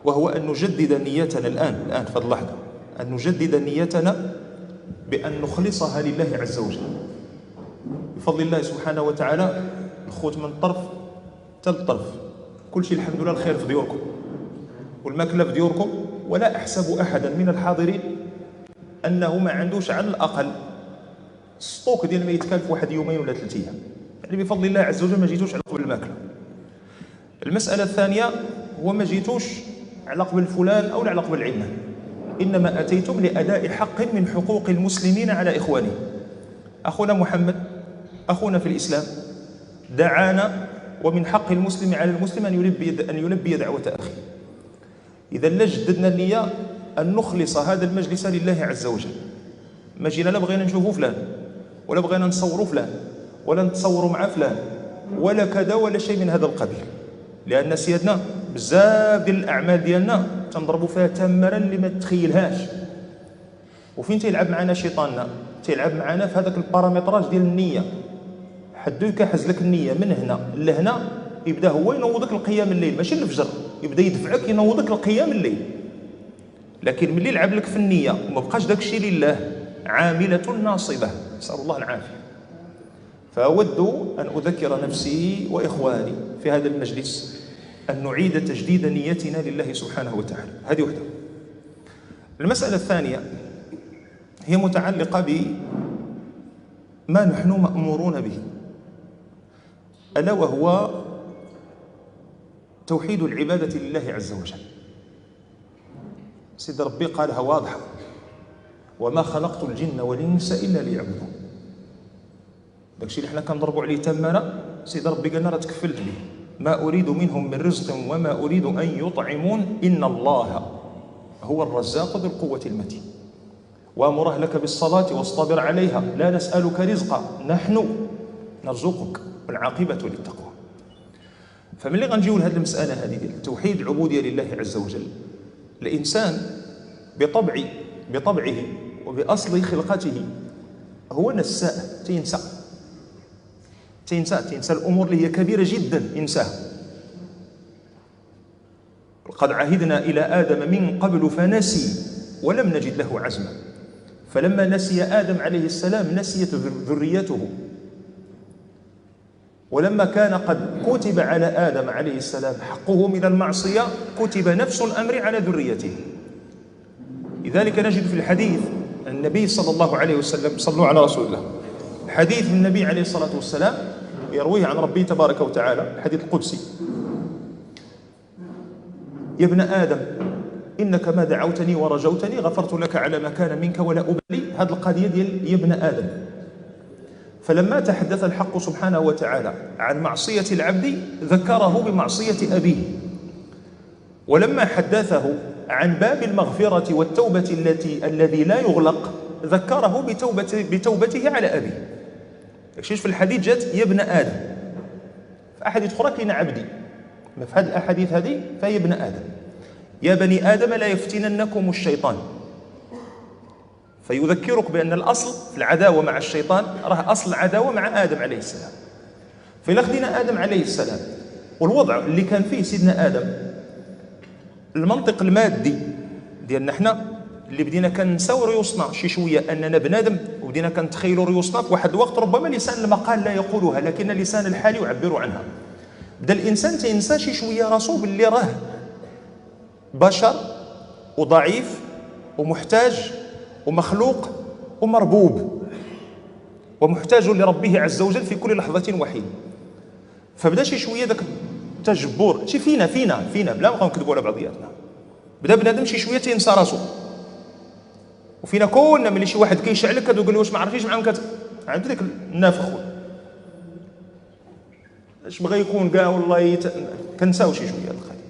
وهو أن نجدد نيتنا الآن في هذه اللحظة، أن نجدد نيتنا بأن نخلصها لله عز وجل بفضل الله سبحانه وتعالى. الخوت من طرف حتى الطرف، كل شيء الحمد لله الخير في ديوركم والماكلة في ديوركم، ولا أحسب أحدا من الحاضرين أنه ما عندوش على الأقل ستوك ديال ما يتكلف واحد يومين ولا 3 أيام، يعني بفضل الله عز وجل ما جيتوش على قبل الماكلة. المسألة الثانية هو ما جيتوش على قبل فلان أو على قبل علان، إنما أتيتم لأداء حق من حقوق المسلمين على إخوانهم. أخونا محمد أخونا في الإسلام دعانا، ومن حق المسلم على المسلم أن يلبي دعوة أخيه. إذا لجددنا النية أن نخلص هذا المجلس لله عز وجل، ما جينا لا بغينا نشوفوا فلان ولا بغينا نصوروا فلان ولا نتصوروا مع فلان ولا كذا ولا شيء من هذا القبيل، لأن سيادنا بزاف ديال الأعمال ديالنا تنضربوا فيها تمرا اللي ما تتخيلهاش. وفين تيلعب معنا شيطاننا؟ تيلعب معنا في هذاك البارامتراج ديال النية، حدو يكحز لك النية من هنا لهنا، يبدا هو ينوضك القيام الليل، ماشي الفجر، يبدا يدفعك ينوضك القيام الليل. لكن ملي يلعب لك في النية وما بقاش داك الشيء لله، عاملة ناصبة، نسأل الله العافية. فأود أن أذكر نفسي وإخواني في هذا المجلس أن نعيد تجديد نيتنا لله سبحانه وتعالى. هذه وحدة. المسألة الثانية هي متعلقة بما نحن مأمورون به، ألا وهو توحيد العبادة لله عز وجل. سيد ربي قالها واضحة: وما خلقت الجن والإنس إلا ليعبدون. داكشي اللي حنا كنضربوا عليه تمانا سيد ربي قالنا راه تكفلت به، ما أريد منهم من رزق وما أريد أن يطعمون إن الله هو الرزاق ذو القوة المتين. وأمر أهلك بالصلاة واصطبر عليها لا نسألك رزقا نحن نرزقك والعاقبة للتقوى. فملي غنجيو لهذه المسألة هذه ديال توحيد العبودية لله عز وجل، الإنسان بطبعه وبأصل خلقته هو نساء، تينسى الأمور اللي هي كبيرة جدا، ينساها. قد عهدنا إلى آدم من قبل فنسي ولم نجد له عزما. فلما نسي آدم عليه السلام نسيت ذريته، ولما كان قد كتب على آدم عليه السلام حقه من المعصية كتب نفس الأمر على ذريته. لذلك نجد في الحديث النبي صلى الله عليه وسلم، صلوا على رسول الله، حديث النبي عليه الصلاة والسلام يرويه عن ربي تبارك وتعالى، الحديث القدسي: يا ابن آدم إنك ما دعوتني ورجوتني غفرت لك على ما كان منك ولا أبالي. هذه القضية ديال يا ابن آدم. فلما تحدث الحق سبحانه وتعالى عن معصية العبد ذكره بمعصية أبيه، ولما حدثه عن باب المغفرة والتوبة الذي لا يغلق ذكره بتوبته على أبيه. شيش في الحديث جات يا ابن آدم، في أحاديث أخرى كاين عبدي، ما في هذه الأحاديث هذه فهي ابن آدم. يا بني آدم لا يفتننكم الشيطان، فيذكرك بأن الأصل في العداوة مع الشيطان راه أصل العداوة مع آدم عليه السلام. فإلا خدينا آدم عليه السلام والوضع اللي كان فيه سيدنا آدم، المنطق المادي ديالنا حنا اللي بدينا كنساو ريوسنا شي شويه اننا بنادم، وبدينا كنتخيلوا ريوسنا في واحد الوقت ربما لسان المقال لا يقولها لكن لسان الحال يعبر عنها. بدا الانسان تينسى شي شويه راسو باللي راه بشر وضعيف ومحتاج ومخلوق ومربوب ومحتاج لربه عز وجل في كل لحظه وحين. فبدا شي شويه داك التجبر شي فينا بلا نبقاو نكذبوا على بعضياتنا. بدا بنادم شي شويه تينسى راسو، وفينا كلنا ملي شي واحد كيشعلك كتقول له واش ما عرفتيش معاهم عند ديك النافخ اش بغى يكون كاع والله كنساو شي شويه القضيه.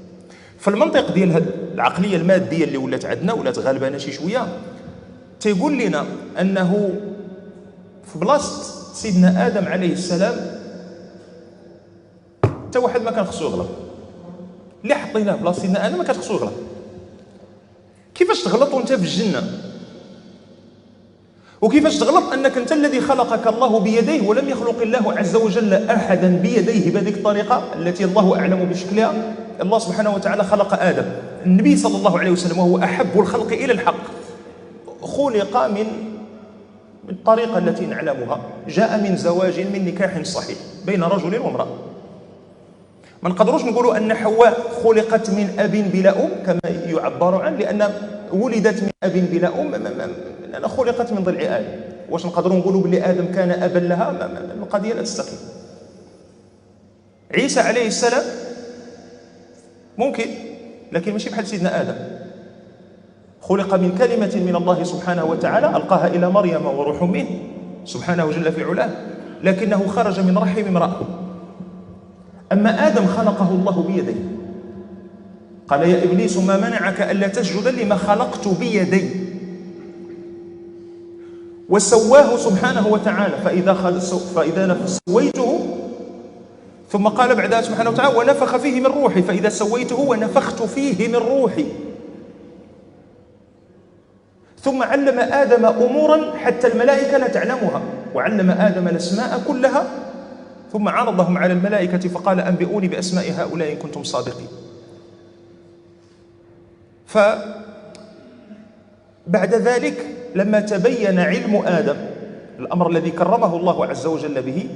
فالمنطق ديال هاد العقليه الماديه اللي ولات عندنا ولات غالبانا شي شويه تيقول لنا انه في بلاصه سيدنا ادم عليه السلام حتى واحد ما كان خصو يغلط. اللي حطيناه بلاصه سيدنا ادم ما كان خصو يغلط. كيفاش تغلط وانت في الجنه؟ وكيفاش تغلط انك انت الذي خلقك الله بيديه ولم يخلق الله عز وجل احدا بيديه بهذه الطريقه التي الله اعلم بشكلها. الله سبحانه وتعالى خلق ادم النبي صلى الله عليه وسلم وهو أحب الخلق إلى الحق خلق من الطريقة التي نعلمها، جاء من زواج من نكاح صحيح بين رجل وامرأة. ما نقدروش نقولوا أن حواء خلقت من أب بلا أم كما يعبر عنه، لأن ولدت من أب بلا أم، لأن خلقت من ضلع آدم. واش نقدروا نقولوا بلي آدم كان أبا لها؟ القضية لا تستقيم. عيسى عليه السلام ممكن، لكن ماشي بحال سيدنا آدم، خلق من كلمة من الله سبحانه وتعالى ألقاها إلى مريم وروح منه سبحانه جل في علاه، لكنه خرج من رحم امرأة. أما آدم خلقه الله بيديه، قال يا إبليس ما منعك ألا تسجد لما خلقت بيدي، وسواه سبحانه وتعالى. فإذا سويته، ثم قال بعدها سبحانه وتعالى ونفخ فيه من روحي، فإذا سويته ونفخت فيه من روحي. ثم علم آدم أمورا حتى الملائكة لا تعلمها، وعلم آدم الأسماء كلها، ثم عرضهم على الملائكة فقال أنبئوني بأسماء هؤلاء إن كنتم صادقين. فبعد ذلك لما تبين علم آدم، الأمر الذي كرمه الله عز وجل به،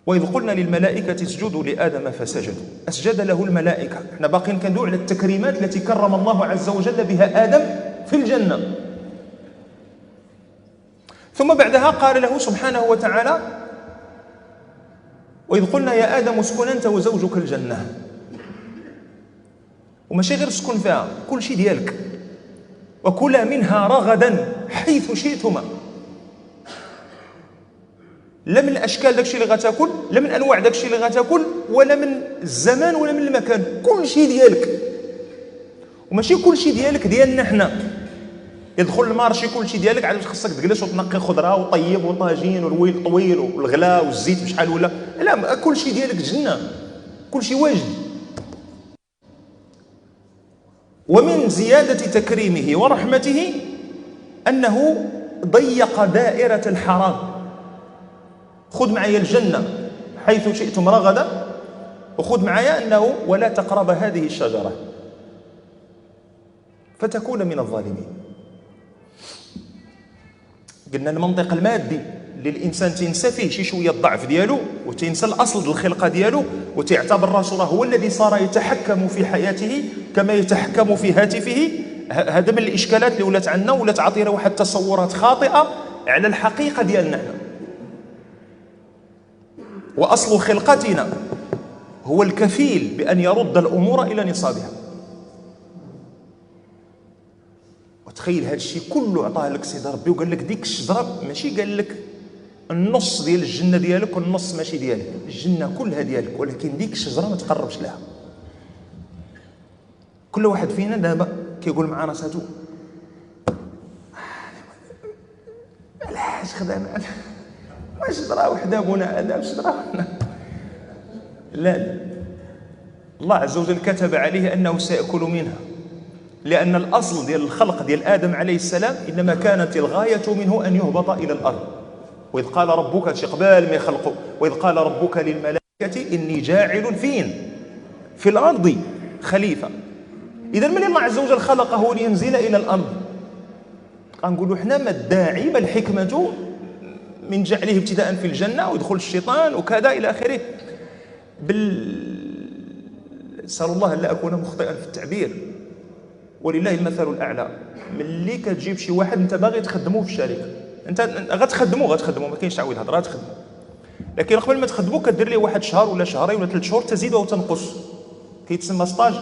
وإذ قلنا للملائكة اسجدوا لآدم فسجدوا، أسجد له الملائكة. احنا باقين كندوي على التكريمات التي كرم الله عز وجل بها آدم في الجنة. ثم بعدها قال له سبحانه وتعالى وإذ قلنا يا آدم اسكن أنت وزوجك الجنة، وماشي غير اسكن فيها، كل شيء ديالك، وكلا منها رغدا حيث شئتما. لا من الاشكال داكشي اللي غتاكل، لا من انواع داكشي اللي غتاكل، ولا من الزمان ولا من المكان، كل شيء ديالك. وماشي كل شيء ديالك ديالنا حنا، يدخل المارشي كل شيء ديالك، عاد خصك تجلس وتنقي خضره وطيب وطاجين والويل طويل والغلا والزيت بشحال ولا، لا، كل شيء ديالك جنه، كل شيء واجد. ومن زياده تكريمه ورحمته انه ضيق دائره الحرام. خذ معايا الجنة حيث شئتم رغدا، وخذ معايا أنه ولا تقرب هذه الشجرة فتكون من الظالمين. قلنا المنطق المادي اللي الإنسان تنسى فيه شي شوية الضعف ديالو، وتنسى الأصل الخلقة ديالو، وتعتبر راسو راه هو الذي صار يتحكم في حياته كما يتحكم في هاتفه. هذا من الإشكالات اللي ولات عندنا، ولات عاطينا واحد التصورات خاطئة على الحقيقة ديالنا حنا. وأصل خلقتنا هو الكفيل بأن يرد الأمور إلى نصابها. وتخيل هذا الشيء كله عطاه لك سيدي ربي، وقال لك ديك الشجرة ماشي قال لك النص ديال الجنة ديالك والنص ماشي ديالك، الجنة كلها ديالك، ولكن ديك الشجرة ما تقربش لها. كل واحد فينا دابا كيقول مع راساتو علاش خدام شجرة وحده بنا آدم شجرة. لا، الله عز وجل كتب عليه أنه سيأكل منها، لأن الأصل ديال الخلق ديال آدم عليه السلام إنما كانت الغاية منه أن يهبط إلى الأرض. وإذ قال ربك شقبال ما يخلقه، وإذ قال ربك للملائكة إني جاعل في الأرض خليفة. إذا من الله عز وجل خلقه لينزل إلى الأرض، نقولوا حنا ما الداعي ما الحكمة من جعله ابتداء في الجنة ويدخل الشيطان وكذا إلى آخره. أسأل الله ألا أكون مخطئا في التعبير، ولله المثل الأعلى. ملي كتجيب شي واحد أنت باغي تخدمه في الشركة، أنت غتخدمه ما كاينش تعويض هضره، غتخدمه، لكن قبل ما تخدمه كدير ليه واحد شهر ولا شهرين ولا 3 شهور تزيد أو تنقص، كيتسمى ستاج.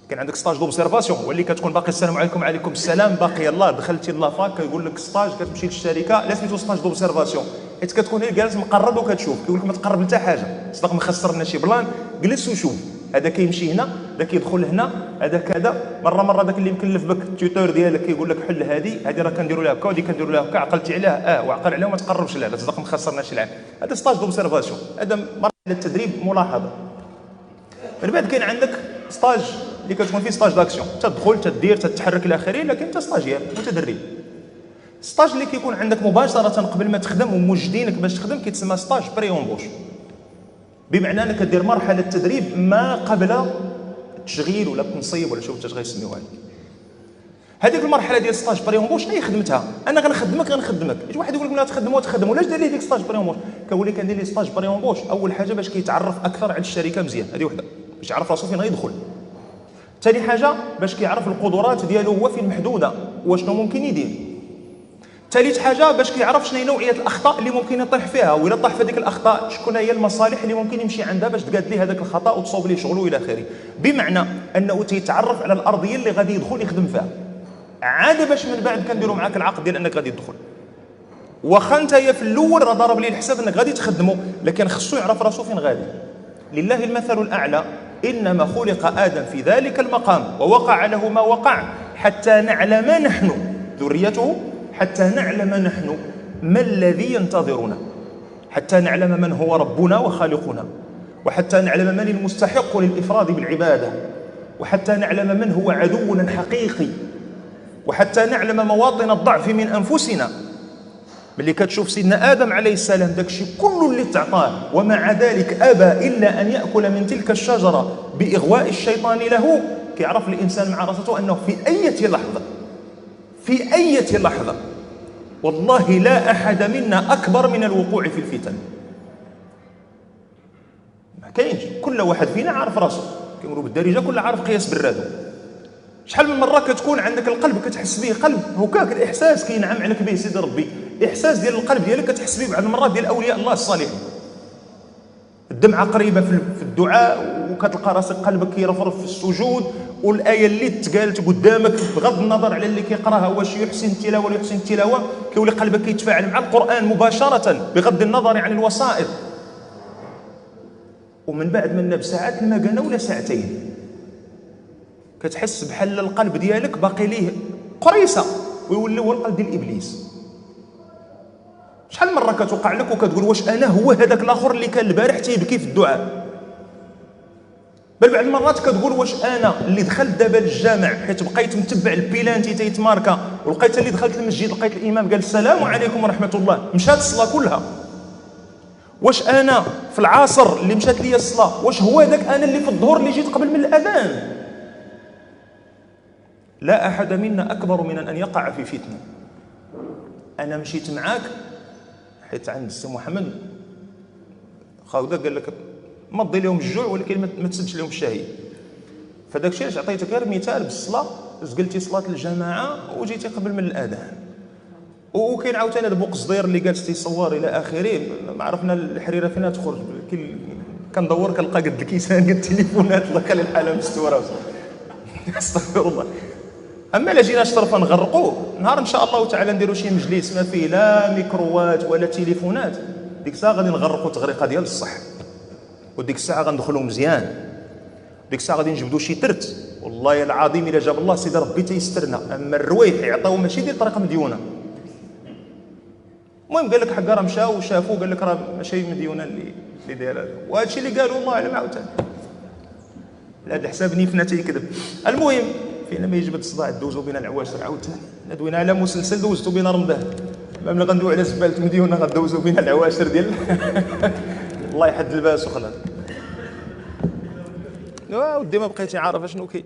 كان عندك ستاج دوبسيرفاسيون، واللي كتكون باقي السلام عليكم وعليكم السلام، باقي يلاه دخلتي لافاك كيقول لك ستاج، كتمشي للشركه لا سميتو ستاج دوبسيرفاسيون، حيت كتكون غير جالس مقرب وكتشوف، كيقول لك ما تقرب حتى حاجه، صدق ما خسرنا شي بلان، جلس وشوف هذا كيمشي هنا، هذا كيدخل هنا، هذا كذا. مره داك اللي مكلف بك التيوتور ديالك كيقول لك حل هذه راه كنديروا لها هكا، ودي كنديروا لها هكا، عقلتي عليها وعقل عليها وما تقربش لها، صدق ما خسرناش العام. هذا ستاج دوبسيرفاسيون، هذا مرحله التدريب ملاحظه. من بعد كاين عندك ستاج اللي كتكون فيه ستاج داكسيون، تدخل تدير تتحرك الى اخره، لكن انت ستاجير متدرب. ستاج اللي كيكون عندك مباشره قبل ما تخدم وموجدينك باش تخدم كيتسمى ستاج بري اونبوش. بمعنى انك دير مرحله تدريب ما قبل التشغيل ولا التنصيب ولا شوف تشغيل سميوها. هذيك المرحله ديال ستاج بريومبوش اي خدمتها انا غنخدمك يجي واحد يقول لك لا تخدموا علاش دير لي ديك ستاج بريومبوش؟ كنقول لك كندير لي ستاج بريومبوش اول حاجه باش كيتعرف اكثر على الشركه مزيان، هذه وحده باش يعرف راسو فين غيدخل. ثاني حاجه باش كيعرف القدرات ديالو هو فين محدوده وشنو ممكن يدير. ثالث حاجه باش كيعرف شنو هي نوعيه الاخطاء اللي ممكن يطيح فيها، وإلا طاح في هذيك الاخطاء شكون هي المصالح اللي ممكن يمشي عندها باش تقاد ليه هذاك الخطا وتصوب ليه شغله الى اخره. بمعنى انه تيتعرف على الارضيه اللي غادي يدخل يخدم فيها، عاد باش من بعد كنديروا معاك العقد ديال انك غادي تدخل. واخا انت في الاول راه ضرب ليه الحساب انك غادي تخدمه، لكن خصو يعرف راسو فين غادي. لله المثل الاعلى، انما خلق ادم في ذلك المقام ووقع له ما وقع حتى نعلم نحن ذريته، حتى نعلم نحن ما الذي ينتظرنا، حتى نعلم من هو ربنا وخالقنا، وحتى نعلم من المستحق للإفراد بالعبادة، وحتى نعلم من هو عدونا الحقيقي، وحتى نعلم مواطن الضعف من أنفسنا. ملي كتشوف سيدنا آدم عليه السلام داك الشيء كله اللي تعطاه ومع ذلك أبى إلا أن يأكل من تلك الشجرة بإغواء الشيطان له، كيعرف الإنسان مع راسته أنه في أي لحظة والله لا أحد منا أكبر من الوقوع في الفتن. ما كاينش، كل واحد فينا عارف راسه، كيقولوا بالدارجة كل عارف قياس برادو. شحال من مرة كتكون عندك القلب كتحس به قلب هكاك الإحساس كينعم عليك به سيدي ربي، إحساس ديال القلب ديالك كتحس به بعض المرات ديال أولياء الله الصالحين. الدمعة قريبة في الدعاء وكتلقى راسك قلبك كيرفرف في السجود، والآية اللي تقالت قدامك بغض النظر على اللي كيقراها واش يحسن التلاوة ولا يحسن التلاوة، كيولي قلبك كيتفاعل مع القرآن مباشرة بغض النظر عن الوسائط. ومن بعد منا بساعات المكانة ولا ساعتين كتحس بحال القلب ديالك باقي ليه قريصة ويولي هو القلب ديال إبليس. شحال مرة كتوقع لك وكتقول واش أنا هو هذاك الآخر اللي كان البارح تيبكي في الدعاء؟ بل بعض المرات كتقول واش انا اللي دخلت دابا للجامع حيت بقيت متبع البيلانتي تيتماركا، ولقيت اللي دخلت المسجد لقيت الامام قال السلام عليكم ورحمه الله مشات الصلاه كلها. واش انا في العصر اللي مشات لي الصلاه واش هو ذاك انا اللي في الظهر اللي جيت قبل من الاذان؟ لا احد منا اكبر من ان يقع في فتنه. انا مشيت معاك حيت عند السي محمد خاوده قال لك ما تضي لهم الجوع ولكن ما تسدش لهم الشهيه. فداك الشيء علاش عطيتك غير مثال بالصلاه، قلتي صلاه الجماعه وجيتي قبل من الاذان. وكاين عاوتاني هذا بوقصدير اللي جالس تيصور الى اخره، ما عرفنا الحريره فين تخرج، كندور كنلقى قد الكيسان قد التليفونات الله خلي الحاله مستوره. استغفر الله. اما الا جينا شرفا نغرقوه نهار ان شاء الله تعالى نديروا شي مجلس ما فيه لا ميكروات ولا تليفونات، ديك الساعه غادي نغرقوا تغريقه ديال الصح، وديك الساعه غندخلوا مزيان، ديك الساعه غادي نجبدوا شي ترت والله العظيم الا جاب الله سيدي ربي تيسترنا. اما الرويح يعطيو ماشي ديال طريقه مديونه. المهم قال لك حقا راه مشاو وشافوا قال لك راه ماشي مديونه اللي دايره، وهذا الشيء اللي قالوا الله اعلم عاوتاني. هذا حساب نيفنا تيكذب. المهم فينا ما يجبد الصداع دوزوا بنا العواشر عاوتاني، دوينا على مسلسل دوزتوا بنا رمضان، ملي غندويو على زباله مديونه غدوزوا بنا العواشر ديال الله يحد الباس وخلاص. ودي ما بقيتي عارف شنو كاين.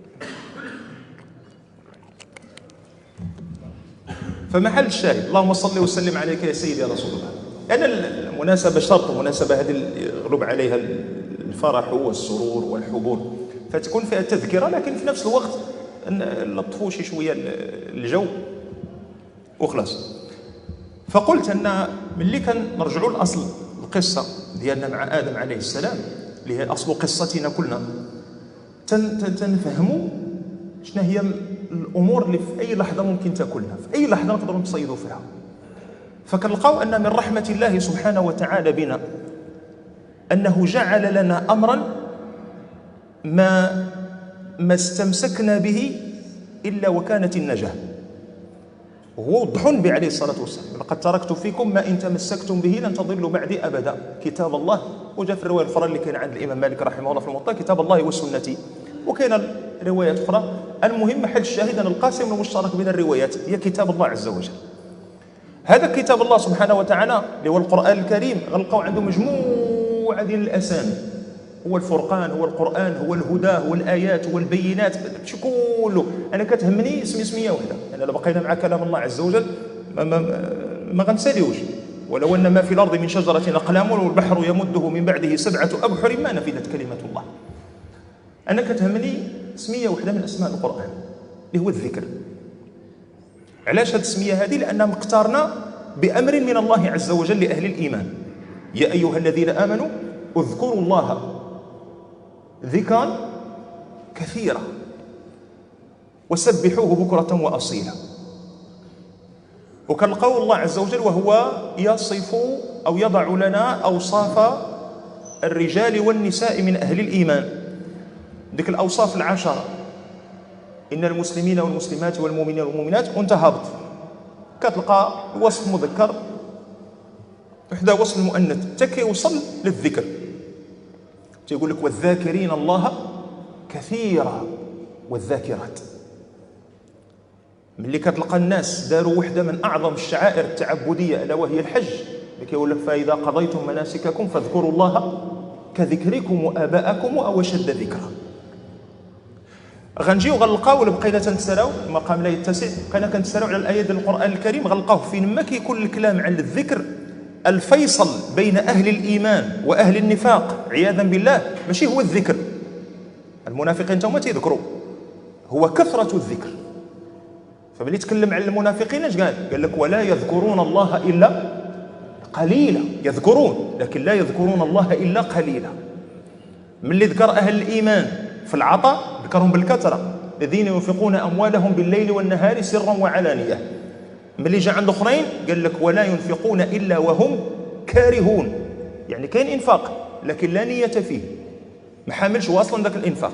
فمحل الشاهد اللهم صل وسلم عليك يا سيدي يا رسول الله. أنا المناسبة شرط، المناسبة هذه يغلب عليها الفرح والسرور والحبور، فتكون فيها التذكرة لكن في نفس الوقت نلطفوا شي شوية الجو وخلاص. فقلت أن ملي كنرجعوا لأصل القصة ديالنا مع آدم عليه السلام اللي هي أصل قصتنا كلنا، تنفهموا شنو هي الأمور اللي في أي لحظة ممكن تاكلنا، في أي لحظة نقدروا نتصيدوا فيها. فكنلقاو أن من رحمة الله سبحانه وتعالى بنا أنه جعل لنا أمرا ما استمسكنا به إلا وكانت النجاة، وهو وضح به عليه الصلاة والسلام: لقد تركت فيكم ما إن تمسكتم به لن تضلوا بعدي أبدا، كتاب الله. وجاء في الرواية الأخرى اللي كان عند الإمام مالك رحمه الله في الموطأ: كتاب الله وسنتي. وكاين روايات أخرى. المهم محل الشاهد أن القاسم المشترك بين الروايات هي كتاب الله عز وجل. هذا كتاب الله سبحانه وتعالى اللي هو القرآن الكريم غنلقاو عنده مجموعة مجموعة ديال الأسامي، هو الفرقان، هو القرآن، هو الهدى، هو الآيات، هو البينات، هادشي كله. أنا كتهمني سمية واحدة. أنا إلا بقينا مع كلام الله عز وجل ما غنساليوش. ولو أن ما في الأرض من شجرة أقلام والبحر يمده من بعده 7 أبحر ما نفدت كلمة الله. أنا كتهمني سمية واحدة من أسماء القرآن اللي هو الذكر. علاش هذه السمية هذه؟ لأنها مقترنة بأمر من الله عز وجل لأهل الإيمان. يا أيها الذين آمنوا اذكروا الله ذكرا كثيرا وسبحوه بكرة وأصيلا. وكنلقاو الله عز وجل وهو يصف أو يضع لنا أوصاف الرجال والنساء من أهل الإيمان، ذيك الأوصاف العشرة: إن المسلمين والمسلمات والمؤمنين والمؤمنات، وانت هابط كتلقى وصف مذكر وحده وصف المؤنث حتى كيوصل للذكر. تيقول لك والذاكرين الله كثيرا والذاكرات. ملي كتلقى الناس داروا وحده من اعظم الشعائر التعبديه الا وهي الحج، اللي كيقول لك فاذا قضيتم مناسككم فاذكروا الله كذكركم واباءكم او اشد ذكرا. غنجيو غنلقاو الا بقينا تنتسراو المقام لا يتسع، بقينا كنتسراو على الايه ديال القران الكريم غنلقاوه فين ما كيكون الكلام عن الذكر الفيصل بين اهل الايمان واهل النفاق عياذا بالله ماشي هو الذكر. المنافقين تاهما تيذكروا، هو كثره الذكر. فملي تكلم عن المنافقين اش قال لك ولا يذكرون الله الا قليلا. يذكرون لكن لا يذكرون الله الا قليلا. ملي ذكر اهل الايمان في العطاء ذكرهم بالكثره: الذين ينفقون اموالهم بالليل والنهار سرا وعلانيه. ملي جاء عند الاخرين قال لك ولا ينفقون الا وهم كارهون، يعني كاين انفاق لكن لا نيه فيه، ما حاملش هو اصلا ذاك الانفاق.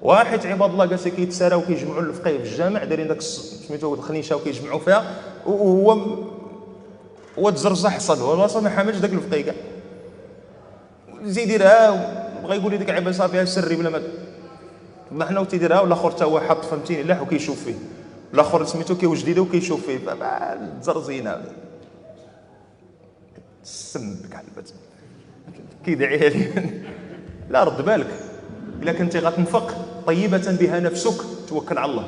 واحد عباد الله جالس كيتسارى وكيجمعوا الفقيه في الجامع، دايرين داك سميتو الخنيشه وكيجمعوا فيها، وهو تزرزح حصل هو اصلا ما حاملش ذاك الفقيه كاع. زيد يديرها بغى يقول لي ديك عباد صافي سري بلا ما ضحنا وتيديرها، والاخر حتى هو حط فهمتيني لاح وكيشوف فيه، الاخر سميتو كيوجديده وكيشوف فيه تزرزينا سمك على البت كيدعيها لي. لا رد بالك، الا كنتي غتنفق طيبه بها نفسك توكل على الله.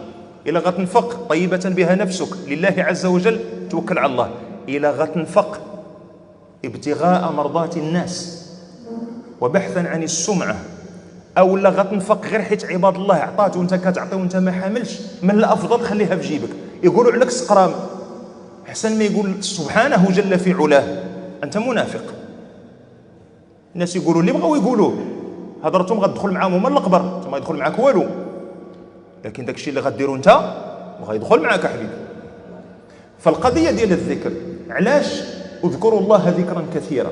الا غتنفق طيبه بها نفسك لله عز وجل توكل على الله. الا غتنفق ابتغاء مرضات الناس وبحثا عن السمعه، او لا غتنفق غير حيت عباد الله عطات وانت كتعطي وانت ما حاملش، من الافضل خليها في جيبك. يقولوا عليك سقرام احسن ما يقول سبحانه جل في علاه انت منافق. الناس يقولوا اللي بغاو يقولوه، هضرتهم غتدخل معاهم هما القبر، انت ما يدخل معاك والو. لكن داكشي اللي غديرو انت وغيدخل معاك حبيبي. فالقضيه ديال الذكر علاش اذكروا الله ذكرا كثيرا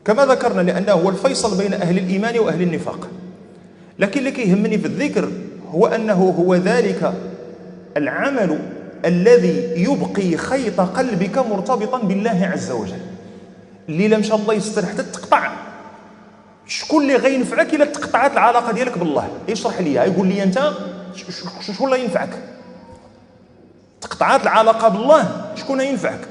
كما ذكرنا؟ لأنه هو الفيصل بين أهل الإيمان وأهل النفاق. لكن اللي كيهمني في الذكر هو أنه هو ذلك العمل الذي يبقي خيط قلبك مرتبطا بالله عز وجل، اللي لا مشى الله يستر حتى تقطع. شكون اللي غينفعك إلا تقطعت العلاقة ديالك بالله؟ يشرح لي، يقول لي أنت شكون اللي ينفعك؟ تقطعت العلاقة بالله شكون ينفعك؟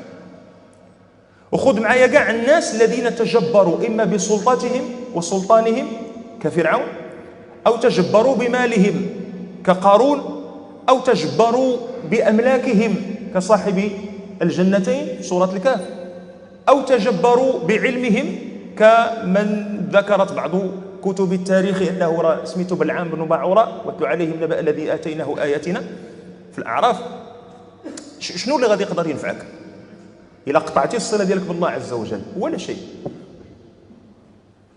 وخذ معايا كاع الناس الذين تجبروا إما بسلطتهم وسلطانهم كفرعون، أو تجبروا بمالهم كقارون، أو تجبروا بأملاكهم كصاحب الجنتين في سورة الكهف، أو تجبروا بعلمهم كمن ذكرت بعض كتب التاريخ أنه سميته بلعام بن باعوراء واتلو عليهم نبأ الذي آتيناه آياتنا في الأعراف. شنو اللي غادي يقدر ينفعك إلا قطعتي الصلة ديالك بالله عز وجل؟ ولا شيء،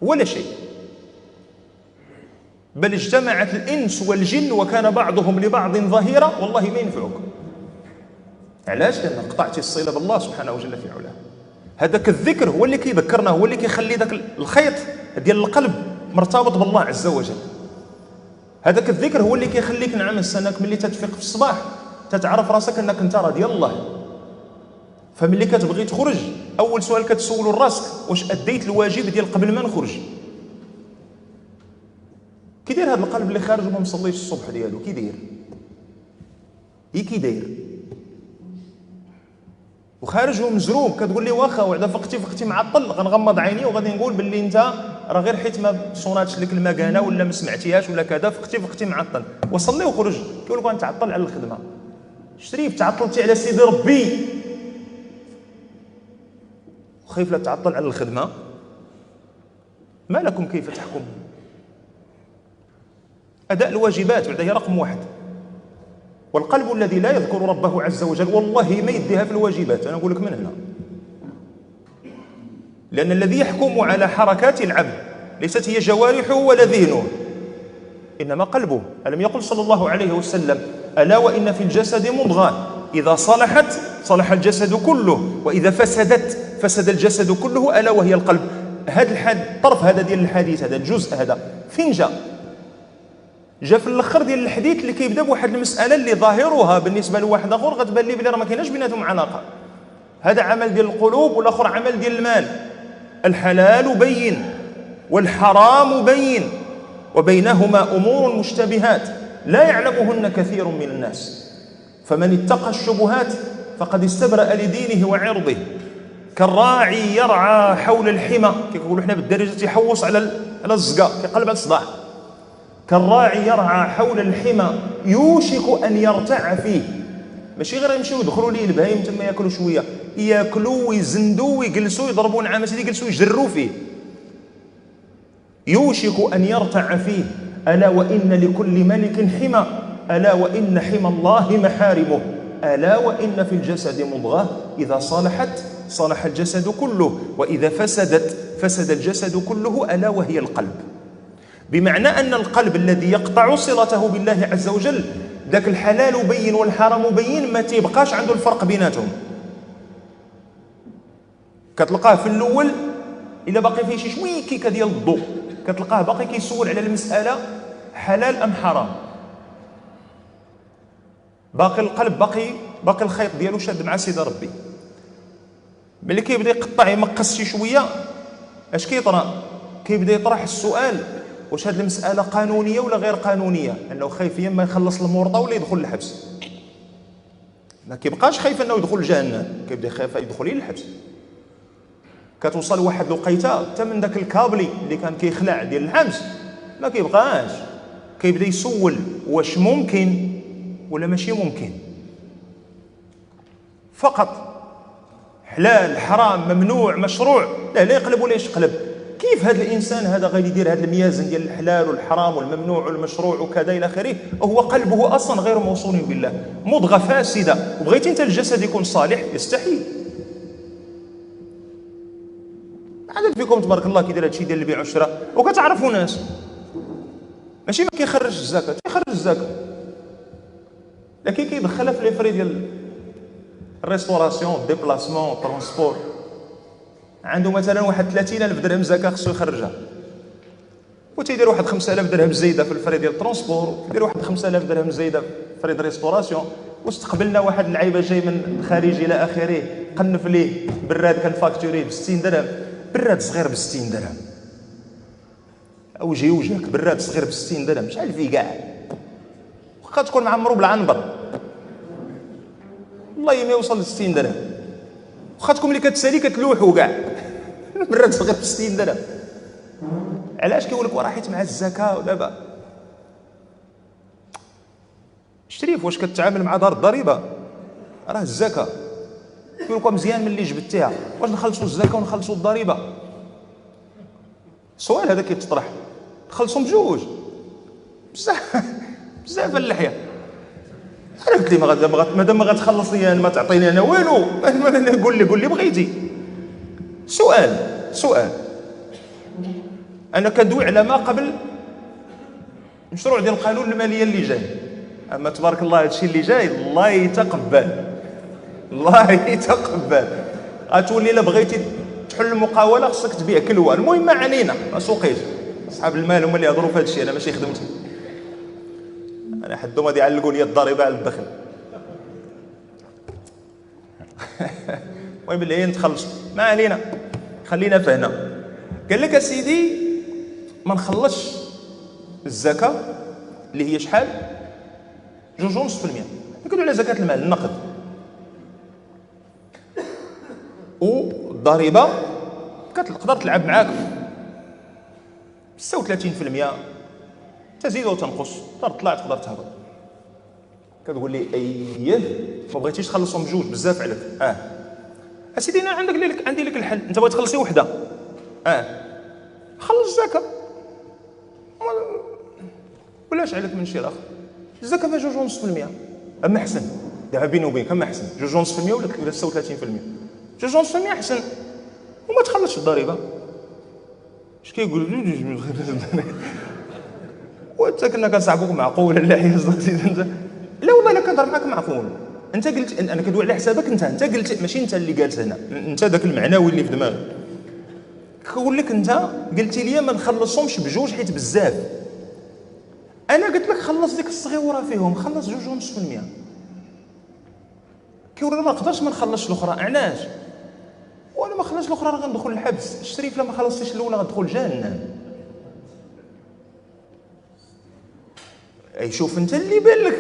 ولا شيء. بل اجتمعت الإنس والجن وكان بعضهم لبعض ظهيرا والله ما ينفعك. علاش؟ لأن قطعتي الصلة بالله سبحانه وجل في علاه. هذاك الذكر هو اللي كيذكرنا، هو اللي كيخلي ذاك الخيط ديال القلب مرتبط بالله عز وجل. هذاك الذكر هو اللي كيخليك نعم السنك ملي تتفيق في الصباح تتعرف راسك انك انت راه ديال الله. فملي كتبغي تخرج اول سؤال كتسولو لراسك واش اديت الواجب ديال قبل ما نخرج. كي داير هذا القلب اللي خارج وما مصليش الصبح ديالو؟ كي داير؟ كي داير؟ وخارج ومجروب، كتقول لي واخا وعدا فقتي معطل، غنغمض عيني وغادي نقول باللي انت راه غير حيت ما صوناتش لك المكانه ولا ما سمعتيهاش ولا كذا، فقتي معطل. وصلي وخرج. كيقول لك غنتعطل على الخدمه. شريف تعطلتي على سيدي ربي، وخايف لا تعطل على الخدمه. ما لكم كيف تحكمون؟ اداء الواجبات وعدا هي رقم واحد. والقلب الذي لا يذكر ربه عز وجل والله ما يديها في الواجبات. انا اقول لك من هنا، لان الذي يحكم على حركات العبد ليست هي جوارحه ولا ذهنه، انما قلبه. الم يقل صلى الله عليه وسلم: الا وان في الجسد مضغه اذا صلحت صلح الجسد كله واذا فسدت فسد الجسد كله، الا وهي القلب. هذا الطرف هذا ديال الحديث، هذا الجزء هذا فين جا في الاخر ديال الحديث اللي كيبدا بواحد المساله اللي ظاهرها بالنسبه لواحد اخر غتبان لي بلي راه ما كايناش بيناتهم علاقه. هذا عمل ديال القلوب والاخر عمل ديال المال. الحلال بين والحرام بين وبينهما امور مشتبهات لا يعلمهن كثير من الناس، فمن اتقى الشبهات فقد استبرأ لدينه وعرضه. كالراعي يرعى حول الحمى، كيقولوا حنا بالدارجه تيحوص على الزقا، كيقلب على الصداع. كالراعي يرعى حول الحمى يوشك ان يرتع فيه. ماشي غير يمشيو يدخلوا ليه البهايم تما ياكلوا شويه، ياكلوا ويزندوا ويجلسوا يضربوا نعام سيدي، يجلسوا يجروا فيه. يوشك ان يرتع فيه. الا وان لكل ملك حمى، الا وان حمى الله محارمه، الا وان في الجسد مضغه اذا صلحت صلح الجسد كله واذا فسدت فسد الجسد كله، الا وهي القلب. بمعنى أن القلب الذي يقطع صلته بالله عز وجل، ذاك الحلال بين والحرام بين، ما تيبقاش عنده الفرق بيناتهم. كتلقاه في الأول إلا باقي فيه شي شويكيكه ديال الضوء، كتلقاه باقي كيسول على المسألة حلال أم حرام. باقي القلب باقي الخيط ديالو شاد مع سيدي ربي. ملي كيبدا يقطع يمقص شي شوية، اش كيطرا؟ كيبدا يطرح السؤال: واش هذه المسألة قانونية ولا غير قانونية؟ أنه خايف يا ما يخلص المورطة ولا يدخل الحبس. ما كيبقاش خايف أنه يدخل جهنم، كيبدا خايف يدخل للحبس. كتوصل واحد الوقيته حتى من ذاك الكابلي اللي كان كيخلع ديال الحبس ما كيبقاش، كيبدا يسول واش ممكن ولا ماشي ممكن. فقط حلال حرام ممنوع مشروع، لا يقلب ولا يشقلب. كيف هذا الانسان هذا غادي يدير هذا الميازن ديال الحلال والحرام والممنوع والمشروع وكذا الى اخره، وهو قلبه اصلا غير موصول بالله، مضغه فاسده. وبغيتي انت الجسد يكون صالح، يستحيل. عدد فيكم تبارك الله كيدير هذا الشيء ديال البيع والشراء وكتعرفوا ناس ماشي ما كيخرجش الزكاه، تيخرج الزكاه لكن كيدخلها في لي فري ديال الريستوراسيون، ديبلاسمون، ترونسبور. عنده مثلا واحد 30,000 درهم زكاه خصو يخرجها، وتيدير واحد 5,000 درهم زايده في الفري ديال الترونسبور، وتيدير واحد 5,000 درهم زايده في فري ديال الريستوراسيون. واستقبلنا واحد اللعيبه جاي من الخارج الى اخره، قنف ليه براد كان فاكتوري ب 60 درهم، براد صغير ب 60 درهم، او جي وجهك براد صغير ب 60 درهم، شحال فيه كاع؟ واخا تكون معمرو بالعنبر والله ما يوصل ل 60 درهم. واخا تكون ملي كتسالي كتلوحوا كاع براد صغير ب 60 درهم. علاش كيقول لك وراه حيت مع الزكاه ودابا شريف واش كتعامل مع دار الضريبه؟ راه الزكاه يقول لك مزيان ملي جبتيها، واش نخلصوا الزكاه ونخلصوا الضريبه؟ السؤال هذا كيتطرح، نخلصوا بجوج بزاف اللحيه. انا قلت لي مادام ما غتخلص لي ما تعطيني انا والو، قول لي بغيتي. سؤال انا كندوي على ما قبل مشروع ديال القانون الماليه اللي جاي. اما تبارك الله هادشي اللي جاي الله يتقبل. غتولي الا بغيتي تحل المقاوله خصك تبيع كلوه. المهم ما علينا، ما سوقيش، اصحاب المال هما اللي يهضروا في هذا الشيء، انا ماشي خدمتي. انا حدهم غادي يعلقوا لي الضريبه على الدخل. المهم اللي هي نتخلصوا، ما علينا، خلينا في هنا. قال لك اسيدي ما نخلصش الزكاه اللي هي شحال؟ 2.5%. نكدوا على زكاه المال النقد. والضريبه كتقدر تلعب معاك 36%، تزيد وتنقص، تقدر تطلع تقدر تهبط. كتقول لي اييه ما بغيتيش تخلصهم بجوج بزاف عليك. اسيدي انا عندي لك الحل، انت بغيت تخلصي وحده خلص الزكاه، ولاش عليك من شي اخر. الزكاه فيها 2.5%، اما احسن دابا بيني وبينك اما احسن 2.5% ولا 36%. 2.5% احسن وما تخلصش الضريبه. اش كيقول وانت كنا كنصاحبوك معقول لا حيز انت؟ لا والله الا كنهضر معاك معقول. انت قلت انا كندوي على حسابك انت قلت، ماشي انت اللي قالت هنا، انت ذاك المعنوي اللي في دماغك. كنقول لك انت قلتي لي ما نخلصهمش بجوج حيت بزاف. انا قلت لك خلص ديك الصغيره فيهم، خلص 2.5%. كيقول ما نقدرش ما نخلصش الاخرى. علاش؟ وانا ما خلصش الاخرى راه غندخل الحبس. الشريف لما خلصتيش الاولى غتدخل جهنم. اي شوف انت اللي بان لك.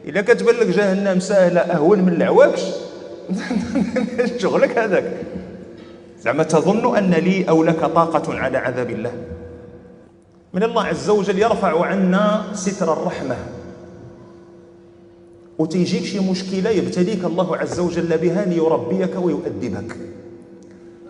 اذا كتبان لك جهنم سهله اهون من العواكش شغلك هذاك. زعما تظن ان لي او لك طاقه على عذاب الله؟ من الله عز وجل يرفع عنا ستر الرحمه، وتيجيك شي مشكله يبتليك الله عز وجل بها ليربيك ويؤدبك.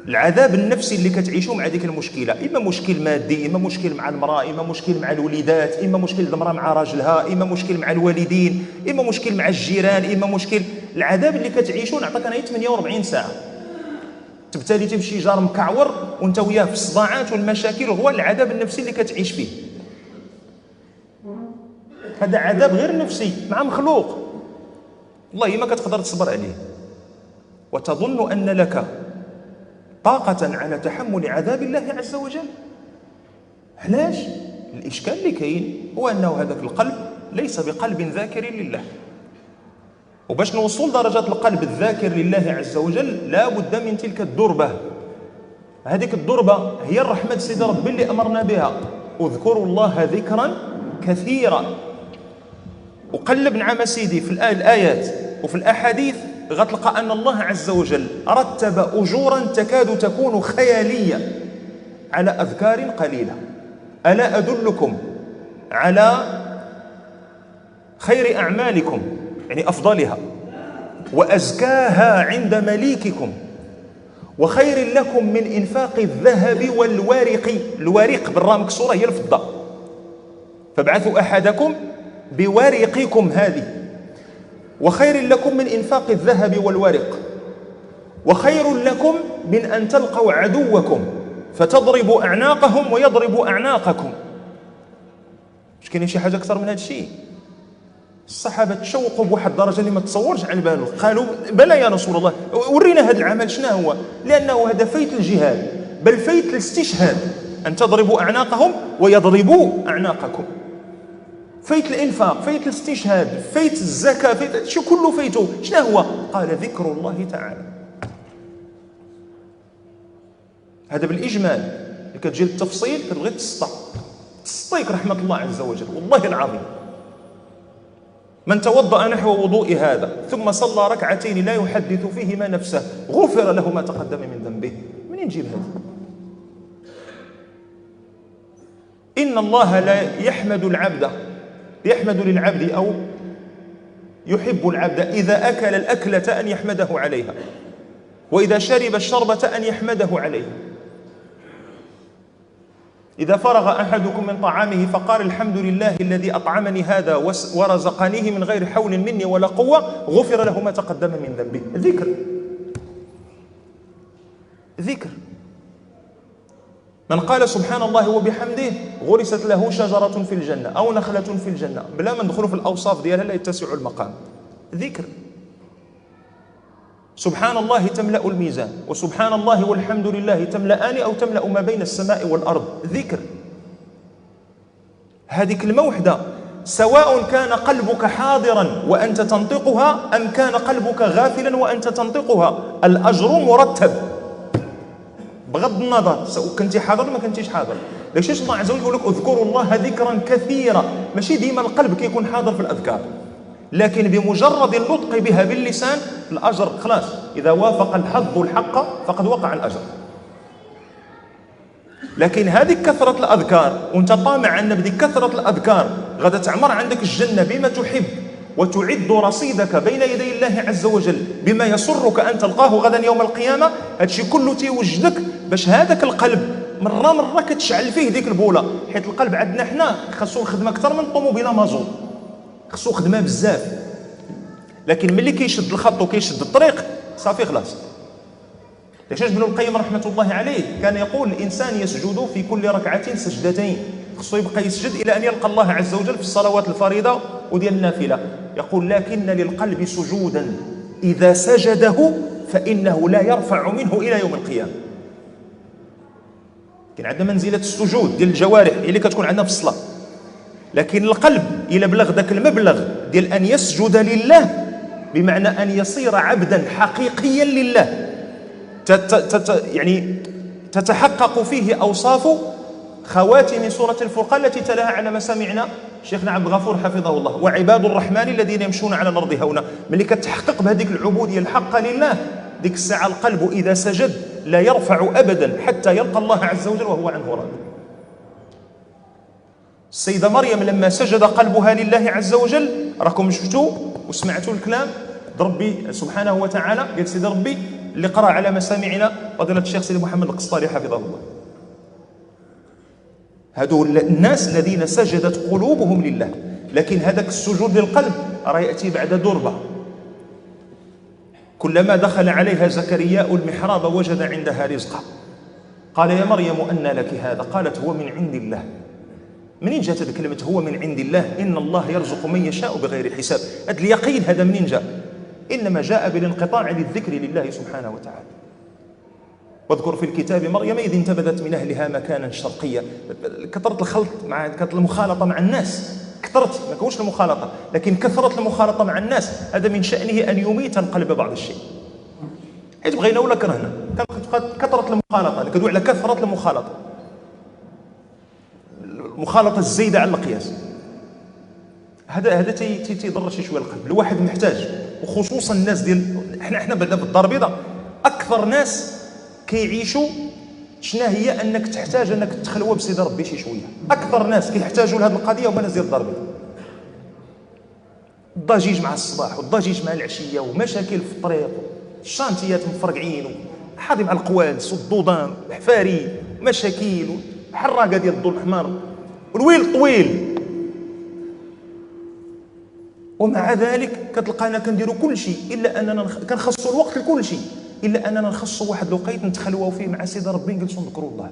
العذاب النفسي اللي كتعيشوا مع ديك المشكله، اما مشكل مادي، اما مشكل مع المراه، اما مشكل مع الوليدات، اما مشكل المراه مع راجلها، اما مشكل مع الوالدين، اما مشكل مع الجيران، اما مشكل. العذاب اللي كتعيشوا نعطيك انا 48 ساعه تبتليتي بشي جار مكعور وانت وياه في الصداعات والمشاكل وغوال. العذاب النفسي اللي كتعيش فيه هذا عذاب غير نفسي مع مخلوق والله ما كتقدر تصبر عليه، وتظن ان لك طاقة على تحمل عذاب الله عز وجل. علاش؟ الإشكال اللي كاين هو أنه هذاك القلب ليس بقلب ذاكر لله. وباش نوصل درجة القلب الذاكر لله عز وجل لا بد من تلك الدربة. هذيك الدربة هي الرحمة سيدي ربي اللي أمرنا بها، اذكروا الله ذكرا كثيرا. وقلب نعم سيدي في الآيات وفي الأحاديث غتلقى أن الله عز وجل رتب أجورا تكاد تكون خيالية على أذكار قليلة. ألا أدلكم على خير أعمالكم، يعني أفضلها وأزكاها عند مليككم وخير لكم من إنفاق الذهب والورق. الورق بالراء مكسورة هي الفضة. فابعثوا أحدكم بورقكم هذه، وخير لكم من إنفاق الذهب والورق، وخير لكم من أن تلقوا عدوكم فتضربوا أعناقهم ويضربوا أعناقكم. مش كاين شي حاجة أكثر من هذا الشيء؟ الصحابة تشوقوا بواحد الدرجة اللي ما تصورش على بالو. قالوا بلى يا رسول الله ورينا هذا العمل شنو هو، لأنه هذا فيت الجهاد بل فيت الاستشهاد، أن تضربوا أعناقهم ويضربوا أعناقكم. فيت الإنفاق، فيت الاستشهاد، فيت الزكاة، فيت شو كله فيته. شنو هو؟ قال ذكر الله تعالى. هذا بالإجمال. كتجي التفصيل كتبغي تسطيك رحمة الله عز وجل والله العظيم. من توضأ نحو وضوء هذا ثم صلى ركعتين لا يحدث فيهما نفسه غفر له ما تقدم من ذنبه. منين نجيب هذا؟ إن الله لا يحمد للعبد أو يحب العبد إذا أكل الأكلة أن يحمده عليها، وإذا شرب الشربة أن يحمده عليها. إذا فرغ أحدكم من طعامه فقال الحمد لله الذي أطعمني هذا ورزقنيه من غير حول مني ولا قوة غفر له ما تقدم من ذنبه. ذكر. من قال سبحان الله وبحمده غرست له شجرة في الجنة أو نخلة في الجنة، بلا ما ندخلوا في الأوصاف ديالها لا يتسع المقام. ذكر. سبحان الله تملأ الميزان، وسبحان الله والحمد لله تملأان أو تملأ ما بين السماء والأرض. ذكر. هذه كلمة وحدة سواء كان قلبك حاضرا وأنت تنطقها أم كان قلبك غافلا وأنت تنطقها، الأجر مرتب بغض النظر كنتي حاضر ما كنتيش حاضر. ليش الله عز وجل يقول لك اذكروا الله ذكرا كثيرا؟ ماشي ديما القلب كيكون حاضر في الأذكار، لكن بمجرد النطق بها باللسان الأجر خلاص إذا وافق الحظ الحق فقد وقع الأجر. لكن هذه كثرة الأذكار وانت طامع أن بدي كثرة الأذكار غدا تعمر عندك الجنة بما تحب، وتعد رصيدك بين يدي الله عز وجل بما يسرك أن تلقاه غدا يوم القيامة، هذا الشيء كله تيوجدك باش هذاك القلب مرة كتشعل فيه ديك البولة. حيت القلب عندنا حنا خاصو خدمة أكثر من طوموبيله مازوط، خاصو خدمة بزاف. لكن ملي كيشد الخط وكيشد الطريق صافي خلاص. ليش ابن القيم رحمة الله عليه كان يقول الإنسان يسجد في كل ركعة سجدتين، خصو يبقى يسجد إلى أن يلقى الله عز وجل في الصلوات الفريضة وديال النافلة. يقول لكن للقلب سجودا إذا سجده فإنه لا يرفع منه إلى يوم القيامة. كاين عندنا منزلة السجود ديال الجوارح اللي كتكون عندنا في الصلاة، لكن القلب إلى بلغ ذاك المبلغ ديال أن يسجد لله بمعنى أن يصير عبدا حقيقيا لله، يعني تتحقق فيه أوصاف خواتم سورة الفرقان التي تلاها على مسامعنا شيخنا عبد الغفور حفظه الله: وعباد الرحمن الذين يمشون على الأرض هونا. ملي كتحقق بهذيك العبودية الحقة لله ديك الساعة القلب إذا سجد لا يرفع أبدا حتى يلقى الله عز وجل وهو عنه راض. السيدة مريم لما سجد قلبها لله عز وجل، راكم شفتوا وسمعتوا الكلام ربي سبحانه وتعالى قال سيدي ربي اللي قرأ على مسامعنا فضيلة الشيخ سيدي محمد القسطري حفظه الله. هذول الناس الذين سجدت قلوبهم لله، لكن هذاك السجود للقلب راه يأتي بعد دربة. كلما دخل عليها زكريا المحراب وجد عندها رزقا قال يا مريم أنى لك هذا؟ قالت هو من عند الله. منين جاءت هذه كلمة هو من عند الله؟ إن الله يرزق من يشاء بغير حساب. هذا اليقين هذا منين جاء؟ إنما جاء بالانقطاع للذكر لله سبحانه وتعالى. واذكر في الكتاب مريم إذ انتبذت من أهلها مكانا شرقيا. كثرة الخلط مع كثرة المخالطة مع الناس، كثرت ما كونش المخالطة لكن كثرة المخالطة مع الناس هذا من شأنه أن يميت القلب بعض الشيء. حيث بغينا ولا كرهنا كثرة المخالطة، نكدو على كثرة المخالطة، المخالطة الزايدة على القياس. هذا تيضر شي شويه القلب. الواحد محتاج، وخصوصا الناس ديال احنا بدنا بالدار البيضاء اكثر ناس كيعيشوا شنا هي انك تحتاج انك تخلوى بسيدي ربي شي شويه. اكثر ناس كيحتاجوا لهذه القضيه هما الناس ديال الدار البيضاء. الضجيج مع الصباح والضجيج مع العشيه ومشاكل في الطريق، الشانتيات مفرقعين وحاضي مع القوالس والضوضان حفاري مشاكل وحراقه ديال الضوء الاحمر والويل طويل. ومع ذلك كتلقانا كنديروا كل شيء الا اننا كنخصصوا الوقت لكل شيء الا اننا نخصصوا واحد الوقيت نتخلواو فيه مع سيدي ربي نجلسوا نذكروا الله.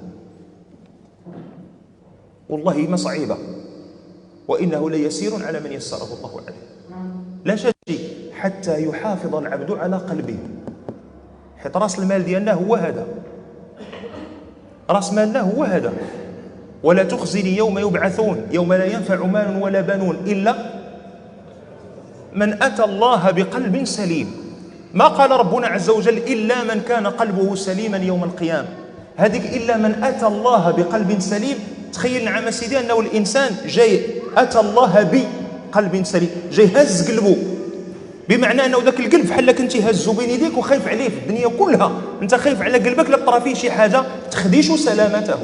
والله ما صعيبه، وانه ليسير على من يسره الله عليه. لا شك حتى يحافظ العبد على قلبه، حيت راس المال ديالنا هو هذا، راس مالنا هو هذا. ولا تخزني يوم يبعثون يوم لا ينفع مال ولا بنون إلا من أتى الله بقلب سليم. ما قال ربنا عز وجل إلا من كان قلبه سليما يوم القيامة. هذيك إلا من أتى الله بقلب سليم. تخيل نعم سيدي أنه الإنسان جاي أتى الله بقلب سليم، جاي هز قلبه، بمعنى أنه ذاك القلب بحال كنتي هزو بين يديك وخايف عليه في الدنيا كلها. أنت خايف على قلبك لا طرا فيه شي حاجة تخديش سلامته،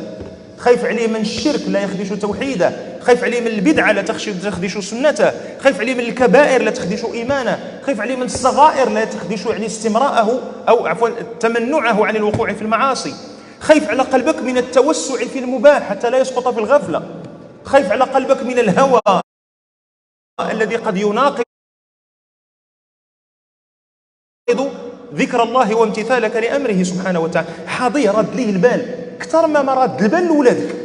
خايف عليه من الشرك لا يخدش توحيده، خايف عليه من البدعة لا تخدش سنته، خايف عليه من الكبائر لا تخدش إيمانه، خايف عليه من الصغائر لا تخدش يعني استمراءه أو عفوا تمنعه عن الوقوع في المعاصي، خايف على قلبك من التوسع في المباح حتى لا يسقط في الغفلة، خايف على قلبك من الهوى الذي قد يناقض ذكر الله وامتثالك لأمره سبحانه وتعالى. حاضي رد ليه البال اكثر ما رد البال لولادك،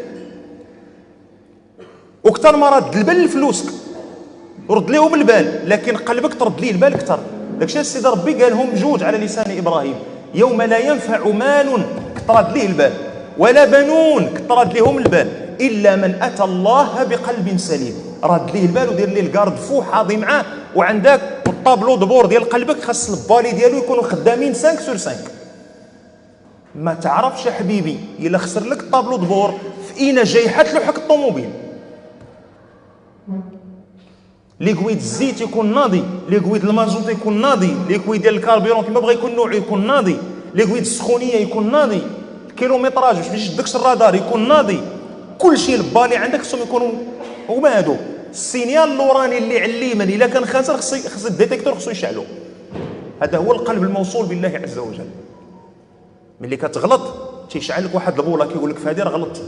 واكثر ما رد البال لفلوسك، رد ليهم البال، لكن قلبك ترد ليه البال اكثر. داكشي السيد ربي قالهم بجوج على لسان ابراهيم: يوم لا ينفع مال كترد ليه البال ولا بنون كترد ليهم البال الا من اتى الله بقلب سليم. رد ليه البال ودير ليه الكارد فو حاضي معاه، وعندك الطابلو دبور ديال قلبك خاص البالي ديالو يكونوا خدامين 5 sur 5. ما تعرفش حبيبي الا خسر لك الطابلو دبور في اين جاي حتى لوحك الطوموبيل. ليكويد الزيت يكون ناضي، ليكويد المازوت يكون ناضي، ليكويد ديال الكاربيرون كما بغى يكون نوعه يكون ناضي، ليكويد السخونيه يكون ناضي، الكيلومتراج باش ما يشدكش الرادار يكون ناضي، كل شيء البالي عندك خصهم يكونوا هما هادو. السينيال اللوراني اللي على اليمين الا كان خاسر خص الديتيكتور خصو يشعلو. هذا هو القلب الموصول بالله عز وجل. ملي كتغلط تيشعل لك واحد البوله كيقول لك في هذه راه غلطتي.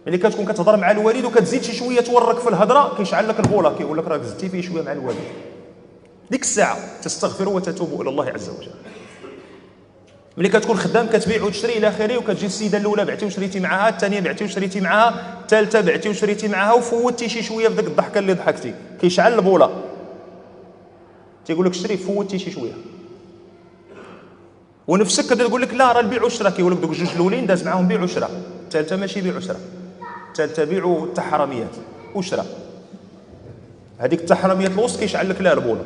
ملي كتكون كتهضر مع الوالد وكتزيد شي شويه تورك في الهضره كيشعل لك البوله كيقول لك راك زدتي فيه شويه مع الوالد. ديك الساعه تستغفر وتتوب الى الله عز وجل. ملي كتكون خدام كتبيع وتشري الى اخره وكتجي السيده الاولى بعتي وشريتي معها، الثانيه بعتي وشريتي معها، الثالثه بعتي وشريتي معها وفوتي شي شويه في ديك الضحكه اللي ضحكتي كيشعل البوله تيقول لك شري فوتي شي شويه. ونفسك كتقول لك لا راه البيع والشراء كيقول لك دوك جوج الاولين داز معاهم بيع وشراء، الثالثه ماشي بيع وشراء، الثالثه بيع والتحرميات وشراء. هذيك التحرميات الوسط كيشعل لك لا البوله.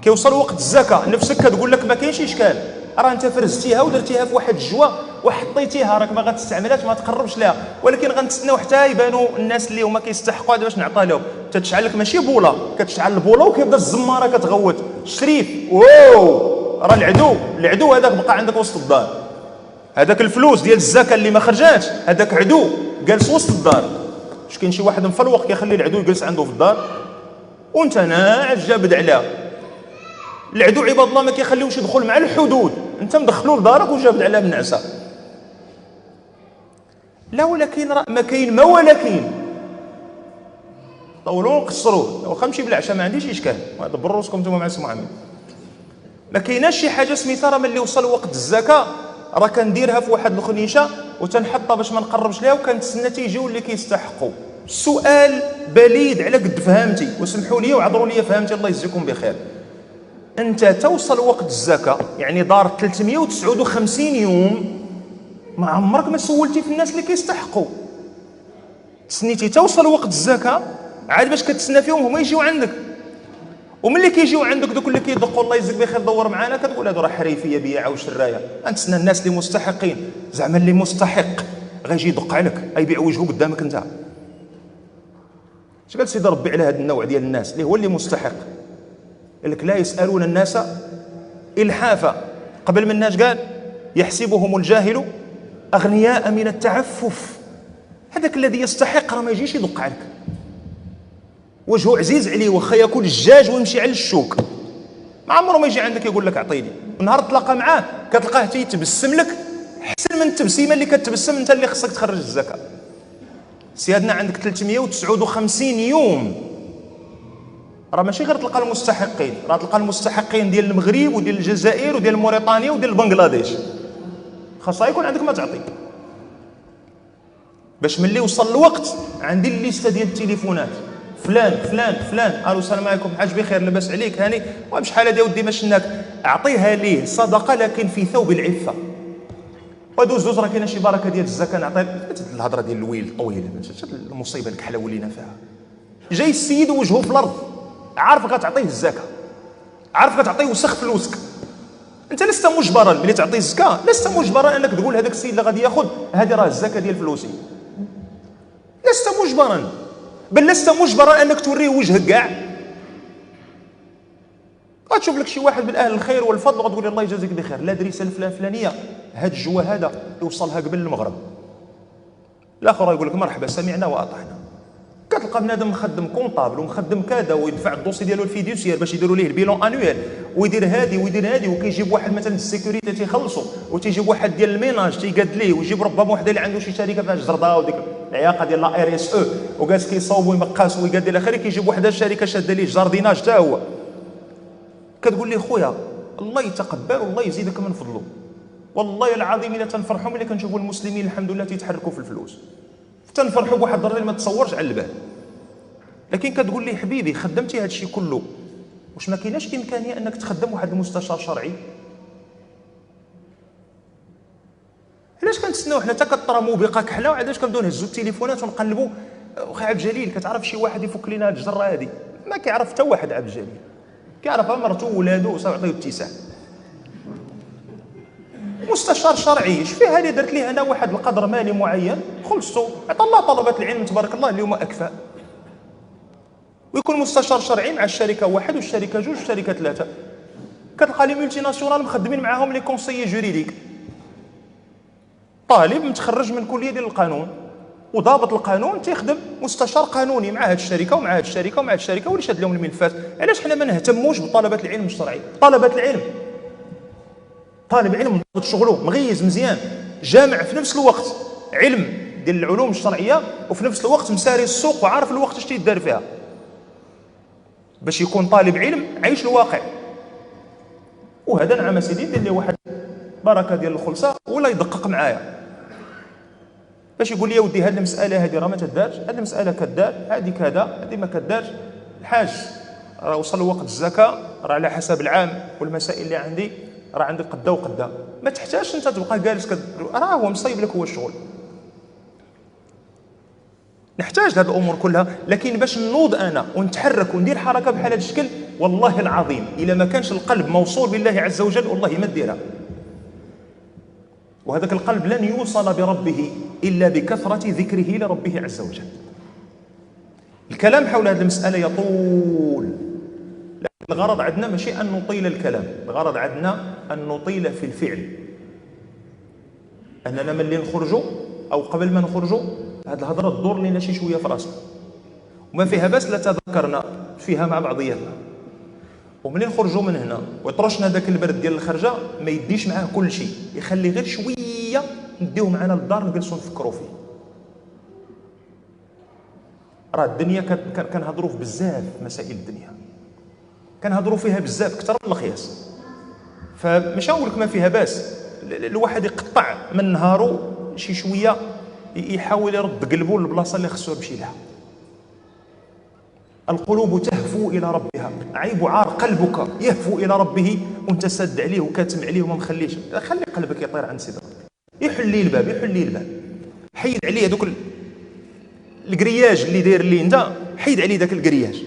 كيوصل وقت الزكاه نفسك كتقول لك ما كاينش اشكال، راه انت فرزتيها ودرتيها في واحد الجوا وحطيتيها راك ما غتستعملهاش ما تقربش لها، ولكن غنتسناو حتى يبانوا الناس اللي هما كيستحقوا هذا باش نعطيها لهم. تتشعل لك ماشي بوله، كتشعل البوله وكيبدا الزماره كتغوت شريف واو راه العدو هذاك بقى عندك وسط الدار. هذاك الفلوس ديال الزكاه اللي ما خرجاتش هذاك عدو جالس وسط الدار. واش كاين شي واحد مفلوق كيخلي العدو يجلس عنده في الدار وانت ناعس جابد عليه؟ العدو عباد الله ما كيخليوش يدخل مع الحدود، انت مدخلو لدارك وجابد عليه بالنعسه. لا ولكن راه ما كاين ما ولكن طولوا وقصروه واخا نمشي بالعشاء ما عنديش اشكال، دبروا راسكم نتوما مع السي محمد. ما كايناش شي حاجه سميتها راه ملي وصل وقت الزكاه راه كنديرها في واحد الخنيشه وتنحطها باش ما نقربش ليها وكنتسنى تيجيو اللي كيستحقوا. السؤال بليد على قد فهمتي وسمحوا لي وعذروا لي فهمتي الله يجزيكم بخير. انت توصل وقت الزكاه يعني دار 359 يوم ما عمرك ما سولتي في الناس اللي كيستحقوا. تسنيتي توصل وقت الزكاه عاد باش كتسنى فيهم هما يجيو عندك، وملي كيجيو عندك دوك اللي كيدقوا الله يجزيك بخير دور معانا كتقول هادو راه حريفيه بياعه وشرايه. غنتسنى الناس اللي مستحقين، زعما اللي مستحق غيجي يدق عليك غيبيع وجهه قدامك انت. اش قال سيدي ربي على هذا النوع ديال الناس اللي هو اللي مستحق؟ قال لك لا يسالون الناس الحافا. قبل من الناس قال يحسبهم الجاهل اغنياء من التعفف. هذاك الذي يستحق راه ما يجيش يدق عليك، وجهه عزيز عليه واخا ياكل الدجاج ويمشي على الشوك ما عمره ما يجي عندك يقول لك اعطيني. نهار تلاقى معاه كتلقاه تيتبسم لك احسن من التبسيمه اللي كتبسم انت اللي خصك تخرج الزكاه. سيادنا عندك 359 يوم راه ماشي غير تلقى المستحقين، راه تلقى المستحقين ديال المغرب وديال الجزائر وديال موريتانيا وديال بنغلاديش. خاصها يكون عندك ما تعطي باش ملي وصل الوقت عندي الليسته ديال التليفونات فلان فلان فلان الو السلام عليكم حاج بخير لاباس عليك هاني وبشحال هادي ودي ما شناك اعطيها ليه صدقه لكن في ثوب العفه. ودوز راه كاينه شي بركه ديال الزكاه نعطي الهضره ديال الويل الطويل المصيبه الكحله ولينا فيها. جاي السيد وجهه في الارض عارفك غتعطيه الزكاه، عارفك غتعطيه وسخ في الوسك. انت لست مجبرا ملي تعطيه الزكاه لست مجبرا انك تقول هذاك السيد اللي غادي ياخذ هذه راه الزكاه ديال فلوسي، لست مجبرا، بل لست مجبرا انك توريه وجهك كاع. غتشوف لك شي واحد من اهل الخير والفضل وغتقول الله يجازيك بخير لا دريسه الفلان فلانيه هاد الجوا هذا يوصلها قبل المغرب. الاخر يقول لك مرحبا سمعنا واطعنا. كتلقى بنادم مخدم كونطابل ومخدم كذا ويدفع الدوسي ديالو الفيديوسيير باش يديروا ليه البيلون انويل ويدير هادي ويدير هادي وكيجيب واحد مثلا السيكوريتي تيخلصوا وتيجيب واحد ديال الميناج تيقاد ليه ويجيب ربما واحد اللي عنده شي شركه فيها جرده وديك العياقه ديال لا ار اس او وجالس كيصاوب ويمقاس ويقاد الى اخره كيجيب واحد الشركه شاده ليه جارديناج حتى هو. كتقول لي خويا الله يتقبل والله يزيدك من فضله. والله العظيم الا تنفرحوا ملي كنشوفوا المسلمين الحمد لله تيتحركوا في الفلوس، تنفرحوا بواحد الدرجه اللي ما تصورش على البال. لكن كتقول لي حبيبي خدمتي هذا الشيء كله واش ما كايناش امكانيه انك تخدم واحد المستشار شرعي؟ علاش كنتسناو حنا حتى كطرا موبقه كحله وعلاش كنبداو نهزوا التليفونات ونقلبوا؟ واخا عبد الجليل كتعرف شي واحد يفك لنا هاد الجره هذه؟ ما كيعرف حتى واحد عبد الجليل، كيعرفها مرته وولادو وصاوعطيو الاتساع. مستشار شرعي اش فيها اللي درت ليه انا واحد القدر مالي معين خلصتو عطى الله طلبات العلم تبارك الله اليوم اكفاء. ويكون مستشار شرعي مع الشركه واحد والشركه جوج والشركه ثلاثه. كتلقى لي ملتي ناسيونال مخدمين معاهم لي كونسيي جوريديك، طالب متخرج من كليه ديال القانون وضابط القانون تيخدم مستشار قانوني مع هذه الشركه ومع هذه الشركه ومع هذه الشركه، واللي شاد لهم الملفات. علاش حنا ما نهتموش بطلبه العلم الشرعي؟ طلبه العلم، طالب علم ضابط شغله مغيز مزيان، جامع في نفس الوقت علم ديال العلوم الشرعيه وفي نفس الوقت مساري السوق وعارف الوقت اش تيدار فيها، باش يكون طالب علم عايش الواقع. وهذا نعم سيدي دير لي واحد بركه ديال الخلصه ولا يدقق معايا باش يقول لي ودي هذه المساله هذه راه ما تدارش، هذه المساله كدار، هذه كذا، هذه ما كدارش. الحاج راه وصل وقت الزكاه، راه على حسب العام والمسائل اللي عندي راه عندك قدا وقدا، ما تحتاجش انت تبقى جالس راه هو مصيب لك هو الشغل. نحتاج هذه الامور كلها، لكن باش نوض انا ونتحرك وندير حركه بحال هذا الشكل، والله العظيم الا ما كانش القلب موصول بالله عز وجل والله ما ديرها. وهذاك القلب لن يوصل بربه الا بكثره ذكره لربه عز وجل. الكلام حول هذه المساله يطول، لكن الغرض عندنا ماشي ان نطيل الكلام، الغرض عندنا ان نطيل في الفعل. اننا ملي نخرجوا او قبل ما نخرجوا هذه الهضره تدور لنا شي شويه في راسنا، وما فيها باس لا تذكرنا فيها مع بعضياتنا. ومنين نخرجوا من هنا ويطرشنا ذاك البرد ديال الخرجه ما يديش معاه كل شيء، يخلي غير شويه نديوه معنا للدار نجلسوا نفكروا فيه. راه الدنيا كنهضروا في بزاف مسائل الدنيا، كنهضروا فيها بزاف اكثر من القياس، فمش نقول لك ما فيها باس الواحد يقطع من نهارو شي شويه يحاول يرد قلبه للبلاصه اللي خصو يمشي لها. القلوب تهفو الى ربها، عيب عار قلبك يهفو الى ربه وانت سد عليه وكاتم عليه وما مخليش. خلي قلبك يطير عند سيدك، يحل لي الباب، يحل لي الباب، حيد عليه هذوك الكرياج اللي داير لي انت، حيد عليه ذاك الكرياج.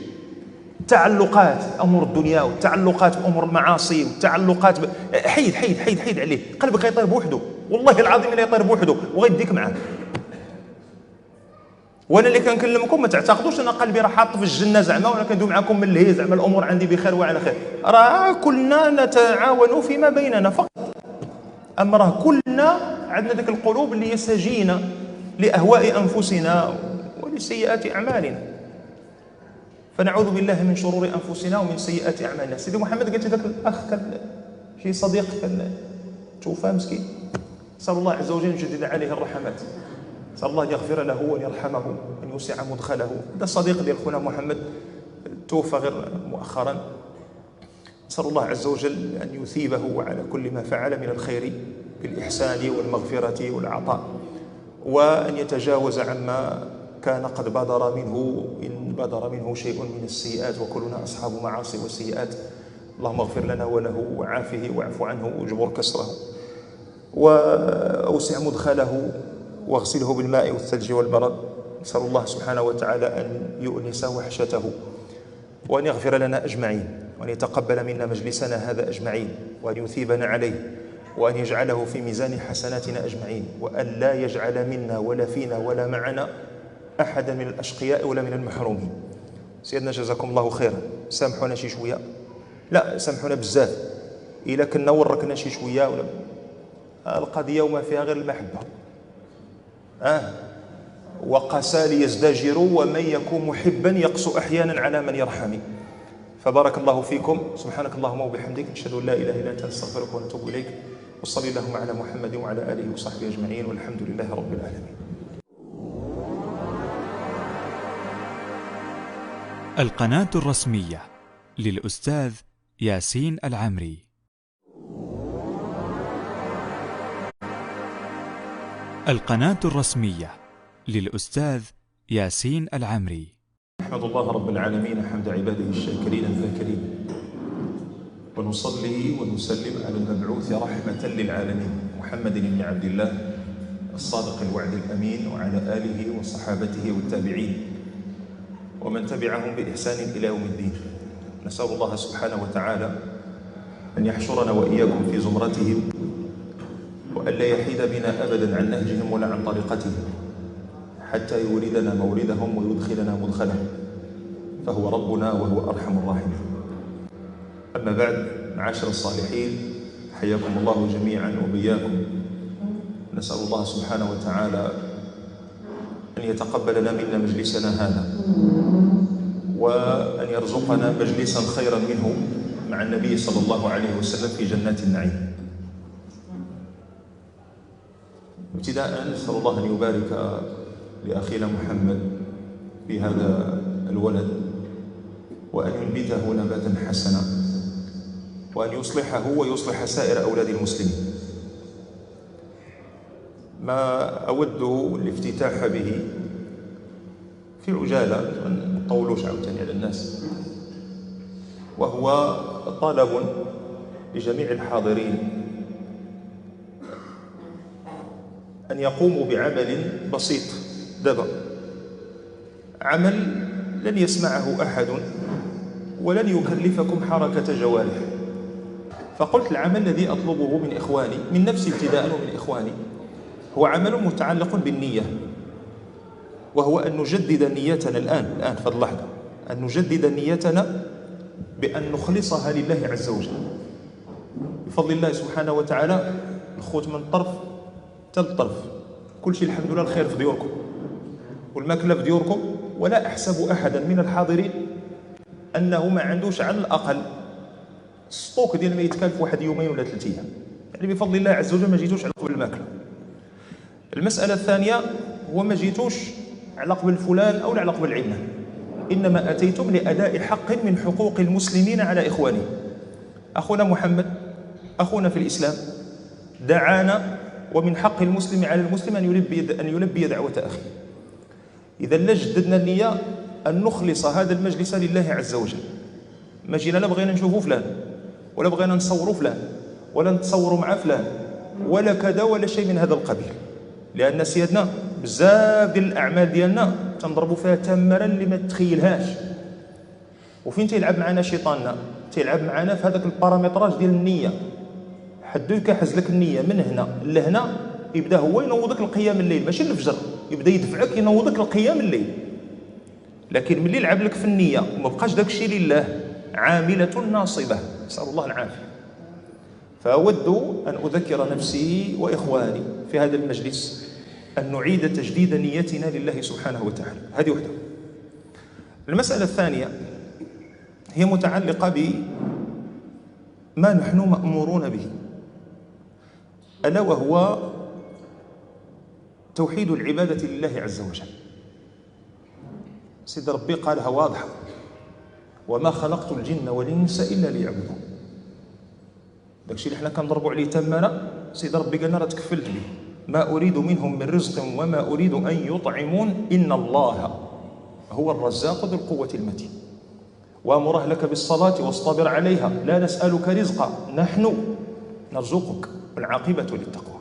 تعلقات امور الدنيا والتعلقات بامور المعاصي والتعلقات حيد حيد حيد حيد عليه، قلبك يطير بوحده، والله العظيم الا يطير بوحده وغيديك معاه. وانا اللي كنكلمكم ما تعتقدوش ان قلبي راه حاط في الجنه زعما وانا كندوي معكم من الهي زعما الامور عندي بخير وعلى خير، راه كلنا نتعاون فيما بيننا فقط. اما راه كلنا عندنا ذيك القلوب اللي هي سجينه لاهواء انفسنا ولسيئات اعمالنا، فنعوذ بالله من شرور انفسنا ومن سيئات اعمالنا. سيدي محمد قلت ذاك الاخ كان شي صديق كان توفى مسكين، نسال الله عز وجل يجدد عليه الرحمات، نسال الله يغفر له وان يرحمه وان يوسع مدخله. هذا الصديق ديال خونا محمد توفى غير مؤخرا، نسال الله عز وجل ان يثيبه على كل ما فعل من الخير بالاحسان والمغفره والعطاء، وان يتجاوز عما كان قد بدر منه إن بدر منه شيء من السيئات، وكلنا أصحاب معاصي وسيئات. اللهم اغفر لنا وله وعافه واعف عنه واجبر كسره وأوسع مدخله واغسله بالماء والثلج والبرد. نسأل الله سبحانه وتعالى أن يؤنس وحشته وأن يغفر لنا أجمعين، وأن يتقبل منا مجلسنا هذا أجمعين، وأن يثيبنا عليه، وأن يجعله في ميزان حسناتنا أجمعين، وأن لا يجعل منا ولا فينا ولا معنا أحدا من الأشقياء ولا من المحرومين. سيدنا جزاكم الله خيرا، سامحونا شي شوية، لا سامحونا بزاف إلا كنا وركنا شي شوية ولا القضية وما فيها غير المحبة. وقسى ليزدجر ومن يكون محبا يقسو أحيانا على من يرحم. فبارك الله فيكم، سبحانك اللهم وبحمدك، نشهد أن لا إله إلا أنت، نستغفرك ونتوب إليك، وصلي اللهم على محمد وعلى آله وصحبه أجمعين، والحمد لله رب العالمين. القناة الرسمية للأستاذ ياسين العمري. القناة الرسمية للأستاذ ياسين العمري. أحمد الله رب العالمين حمد عباده الشاكرين الذاكرين، ونصلي ونسلم على المبعوث رحمة للعالمين محمد بن عبد الله الصادق الوعد الأمين، وعلى آله وصحابته والتابعين ومن تبعهم بإحسان إلى يوم الدين. نسأل الله سبحانه وتعالى أن يحشرنا وإياكم في زمرتهم، وأن لا يحيد بنا أبدا عن نهجهم ولا عن طريقتهم، حتى يوردنا موردهم ويدخلنا مدخلهم فهو ربنا وهو أرحم الراحمين. أما بعد، معاشر الصالحين، حياكم الله جميعا وبياكم. نسأل الله سبحانه وتعالى أن يتقبل منا مجلسنا هذا، وأن يرزقنا مجلسا خيرا منه مع النبي صلى الله عليه وسلم في جنات النعيم. ابتداء نسأل الله أن يبارك لأخينا محمد في هذا الولد، وأن ينبته نباتا حسنا، وأن يصلحه ويصلح سائر أولاد المسلمين. ما أود الافتتاح به في عجالة، ما نطولوش عاوتاني على الناس، وهو طلب لجميع الحاضرين أن يقوموا بعمل بسيط دابا، عمل لن يسمعه أحد ولن يكلفكم حركة جوارح. فقلت العمل الذي أطلبه من إخواني، من نفسي ابتداء ومن إخواني، هو عمل متعلق بالنية، وهو أن نجدد نيتنا الآن في اللحظة، أن نجدد نيتنا بأن نخلصها لله عز وجل بفضل الله سبحانه وتعالى. الخوت من طرف تلطرف، كل شيء الحمد لله الخير في ديوركم والماكلة في ديوركم، ولا أحسب أحدا من الحاضرين أنه ما عندوش على الأقل ستوك ديال ما يتكلف واحد يومين ولا 3 أيام، يعني بفضل الله عز وجل ما جيتوش على قبل الماكلة. المسألة الثانية هو ما جيتوش على قبل فلان أو على قبل علان، إنما أتيتم لأداء حق من حقوق المسلمين على إخوانهم. أخونا محمد أخونا في الإسلام دعانا، ومن حق المسلم على المسلم أن يلبي دعوة أخيه. إذا لجددنا النية أن نخلص هذا المجلس لله عز وجل. ما جينا لا بغينا نشوفوا فلان، ولا بغينا نصوروا فلان، ولا نتصوروا مع فلان، ولا كذا ولا شيء من هذا القبيل، لأن سيادنا بزاف ديال الأعمال ديالنا تنضربوا فيها تمرا اللي ما تتخيلهاش. وفين تيلعب معنا شيطاننا؟ تيلعب معنا في هذاك البارامتراج ديال النية. حدو يكحز لك النية من هنا لهنا، يبدا هو ينوضك القيام الليل، ماشي الفجر، يبدا يدفعك ينوضك القيام الليل. لكن ملي يلعب لك في النية وما بقاش داك الشيء لله، عاملة ناصبة، نسأل الله العافية. فأود أن أذكر نفسي وإخواني في هذا المجلس أن نعيد تجديد نيتنا لله سبحانه وتعالى. هذه وحدة. المسألة الثانية هي متعلقة بما نحن مأمورون به، ألا وهو توحيد العبادة لله عز وجل. سيد ربي قالها واضحة: وما خلقت الجن والإنس إلا ليعبدون. داكشي اللي حنا كنضربوا عليه تمانا، سيد ربي قالنا راه تكفلت به، ما أريد منهم من رزق وما أريد أن يطعمون إن الله هو الرزاق ذو القوة المتين. وأمر أهلك بالصلاة واصطبر عليها لا نسألك رزقا نحن نرزقك والعاقبة للتقوى.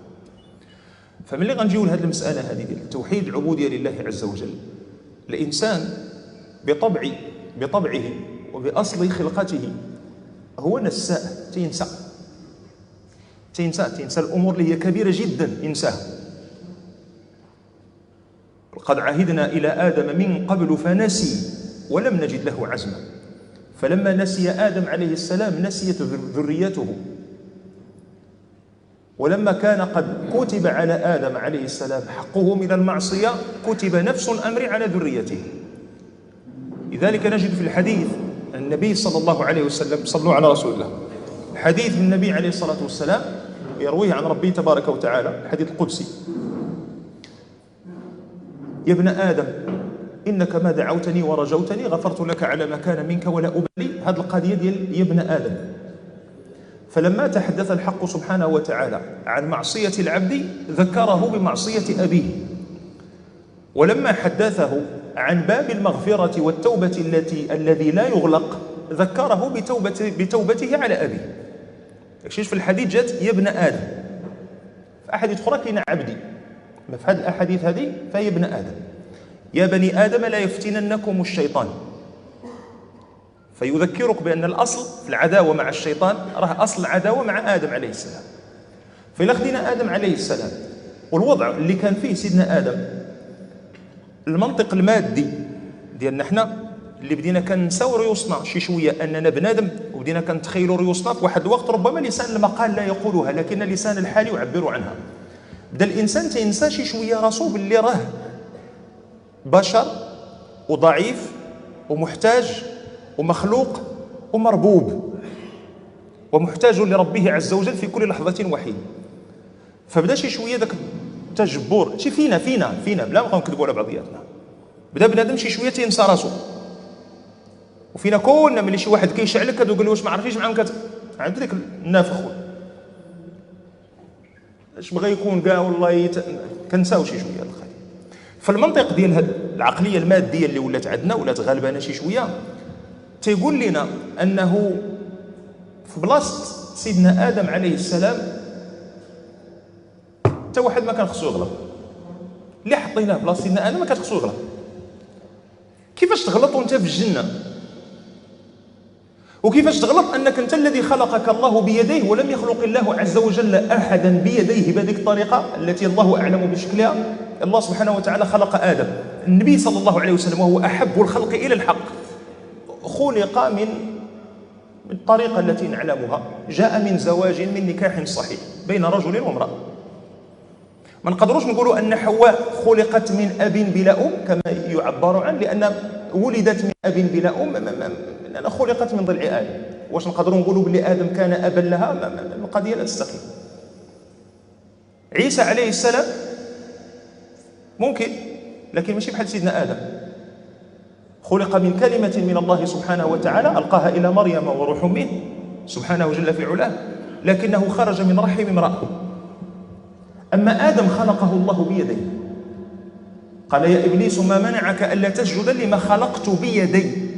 فملي غنجيو لهذه المسألة هذه ديال توحيد العبودية لله عز وجل، الإنسان بطبعه وبأصل خلقته هو نساء، تينسى الأمور اللي هي كبيرة جدا، ينساها. قد عهدنا إلى آدم من قبل فنسي ولم نجد له عزما. فلما نسي آدم عليه السلام نسيت ذريته، ولما كان قد كتب على آدم عليه السلام حقه من المعصية كتب نفس الأمر على ذريته. لذلك نجد في الحديث النبي صلى الله عليه وسلم، صلوا على رسول الله، حديث النبي عليه الصلاة والسلام يرويه عن ربي تبارك وتعالى، الحديث القدسي: يا ابن آدم إنك ما دعوتني ورجوتني غفرت لك على ما كان منك ولا أبالي. هذه القضية ديال يا ابن آدم. فلما تحدث الحق سبحانه وتعالى عن معصية العبد ذكره بمعصية أبيه، ولما حدثه عن باب المغفرة والتوبة الذي لا يغلق ذكره بتوبته على أبيه. شيش في الحديث جات يا ابن آدم، في أحاديث أخرى كاين عبدي، ما في هذه الأحاديث هذه فهي ابن آدم. يا بني آدم لا يفتننكم الشيطان، فيذكرك بأن الأصل في العداوة مع الشيطان راه أصل العداوة مع آدم عليه السلام. فإلا خدينا آدم عليه السلام والوضع اللي كان فيه سيدنا آدم، المنطق المادي ديالنا حنا اللي بدينا كنساو ريوسنا شي شويه اننا بنادم، وبدينا كنتخيلوا ريوسنا في واحد الوقت ربما لسان المقال لا يقولها لكن لسان الحال يعبر عنها. بدا الانسان تينسى شي شويه راسو باللي راه بشر وضعيف ومحتاج ومخلوق ومربوب ومحتاج لربه عز وجل في كل لحظه وحيد. فبدا شي شويه داك التجبر شي فينا بلا ما نكذبوا على بعضياتنا. بدا بنادم شي شويه تينسى راسو، وفينا كلنا ملي شي واحد كيشعلك كتقول له واش ما عرفتيش معاهم عند ديك النافخ اش بغى يكون كاع والله كنساو شي شويه الخير. فالمنطق ديال هاد العقليه الماديه اللي ولات عندنا ولات غالبانا شي شويه تيقول لنا انه في بلاصه سيدنا ادم عليه السلام حتى واحد ما كان خصو يغلط. اللي حطيناه بلاصه سيدنا ادم ما كان خصو يغلط. كيفاش تغلط وانت في الجنه؟ وكيفاش تغلط انك انت الذي خلقك الله بيديه ولم يخلق الله عز وجل احدا بيديه بهذه الطريقه التي الله اعلم بشكلها. الله سبحانه وتعالى خلق ادم النبي صلى الله عليه وسلم وهو احب الخلق الى الحق، خلق من الطريقه التي نعلمها، جاء من زواج من نكاح صحيح بين رجل وامراه. ما نقدروش نقولوا ان حواء خلقت من اب بلا ام كما يعبر عنه، لان ولدت من اب بلا ام لأنها خلقت من ضلع ادم. واش نقدروا نقولوا بلي ادم كان ابا لها؟ القضيه لا تستقيم. عيسى عليه السلام ممكن، لكن ماشي بحال سيدنا ادم، خلق من كلمه من الله سبحانه وتعالى القاها الى مريم وروح منه سبحانه جل في علاه، لكنه خرج من رحم امراه. أما آدم خلقه الله بيديه، قال يا إبليس ما منعك ألا تسجد لما خلقت بيدي،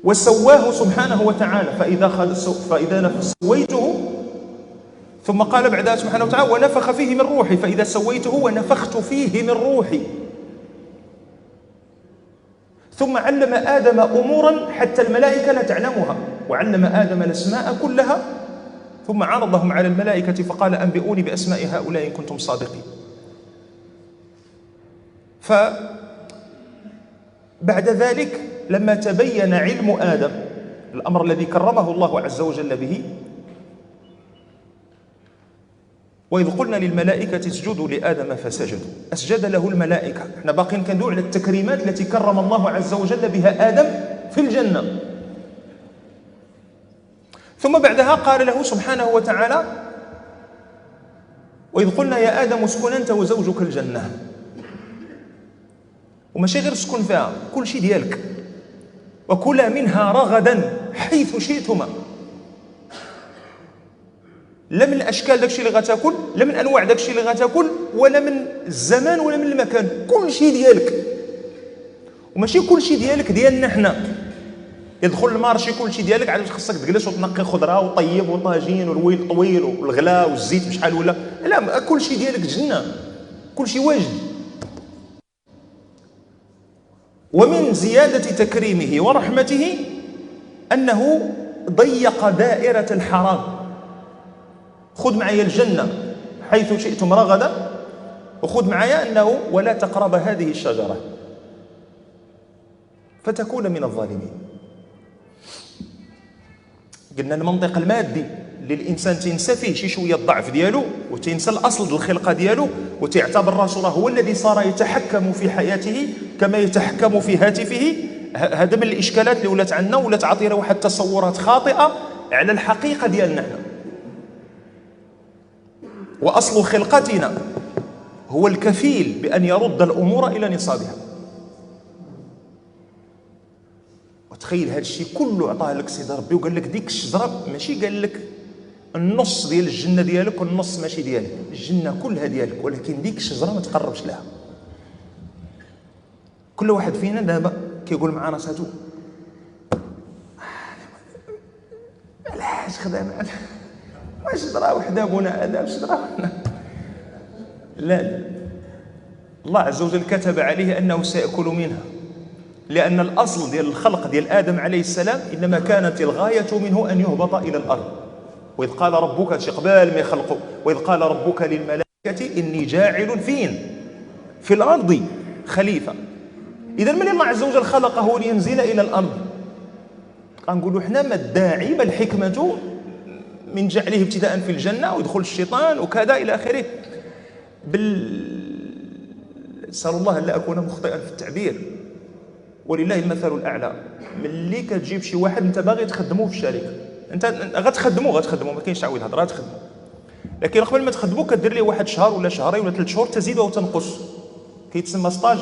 وسواه سبحانه وتعالى فإذا سويته، ثم قال بعدها سبحانه وتعالى ونفخ فيه من روحي، فإذا سويته ونفخت فيه من روحي. ثم علم آدم أمورا حتى الملائكة لا تعلمها، وعلم آدم الأسماء كلها، ثم عرضهم على الملائكة فقال أنبئوني بأسماء هؤلاء إن كنتم صادقين. فبعد ذلك لما تبين علم آدم، الأمر الذي كرمه الله عز وجل به، وإذ قلنا للملائكة اسجدوا لآدم فسجدوا، أسجد له الملائكة. احنا باقين كندوي على التكريمات التي كرم الله عز وجل بها آدم في الجنة. ثم بعدها قال له سبحانه وتعالى وإذ قلنا يا آدم اسكن أنت وزوجك الجنة، وماشي غير اسكن فيها، كل شيء ديالك، وكلا منها رغدا حيث شئتما. لا من الأشكال داكشي اللي غتاكل، لا من أنواع داكشي اللي غتاكل، ولا من الزمان ولا من المكان، كل شيء ديالك. وماشي كل شيء ديالك ديالنا حنا، يدخل المارشي كل شيء ديالك، عاد خصك تجلس وتنقي خضره وطيب وطاجين والويل طويل والغلا والزيت بشحال ولا، لا كل شيء ديالك جنه، كل شيء واجد. ومن زياده تكريمه ورحمته انه ضيق دائره الحرام. خذ معايا الجنه حيث شئتم رغدا، وخذ معايا انه ولا تقرب هذه الشجره فتكون من الظالمين. قلنا المنطق المادي اللي الانسان تنسى فيه شي شويه الضعف ديالو، وتنسى الاصل ديال الخلقه ديالو، وتعتبر راسو راه هو الذي صار يتحكم في حياته كما يتحكم في هاتفه. هذا من الاشكالات اللي ولات عندنا، ولات تعطينا واحد التصورات خاطئه على الحقيقه ديالنا حنا. واصل خلقتنا هو الكفيل بان يرد الامور الى نصابها. وتخيل هذا الشيء كله عطاه لك سيدي ربي، وقال لك ديك الشجره ماشي قال لك النص ديال الجنه ديالك والنص ماشي ديالك، الجنه كلها ديالك، ولكن ديك الشجره ما تقربش لها. كل واحد فينا دابا كيقول مع راساتو علاش خدام واش شجره وحده بنا ادم شجره. لا، الله عز وجل كتب عليه انه سيأكل منها، لأن الأصل ديال الخلق ديال آدم عليه السلام إنما كانت الغاية منه أن يهبط إلى الأرض. وإذ قال ربك قبل ما يخلقه، وإذ قال ربك للملائكة إني جاعل في الأرض خليفة. إذا من الله عز وجل خلقه لينزل إلى الأرض، غنقولوا حنا ما الداعي ما الحكمة من جعله ابتداء في الجنة ودخول الشيطان وكذا إلى آخره. أسأل الله أن لا أكون مخطئا في التعبير، ولله المثل الأعلى. ملي كتجيب شي واحد أنت باغي تخدمه في الشركة، أنت غتخدمه ما كاينش تعويض هضره، غتخدمه، لكن قبل ما تخدمه كدير ليه واحد شهر ولا شهرين ولا 3 شهور تزيد أو تنقص، كيتسمى ستاج.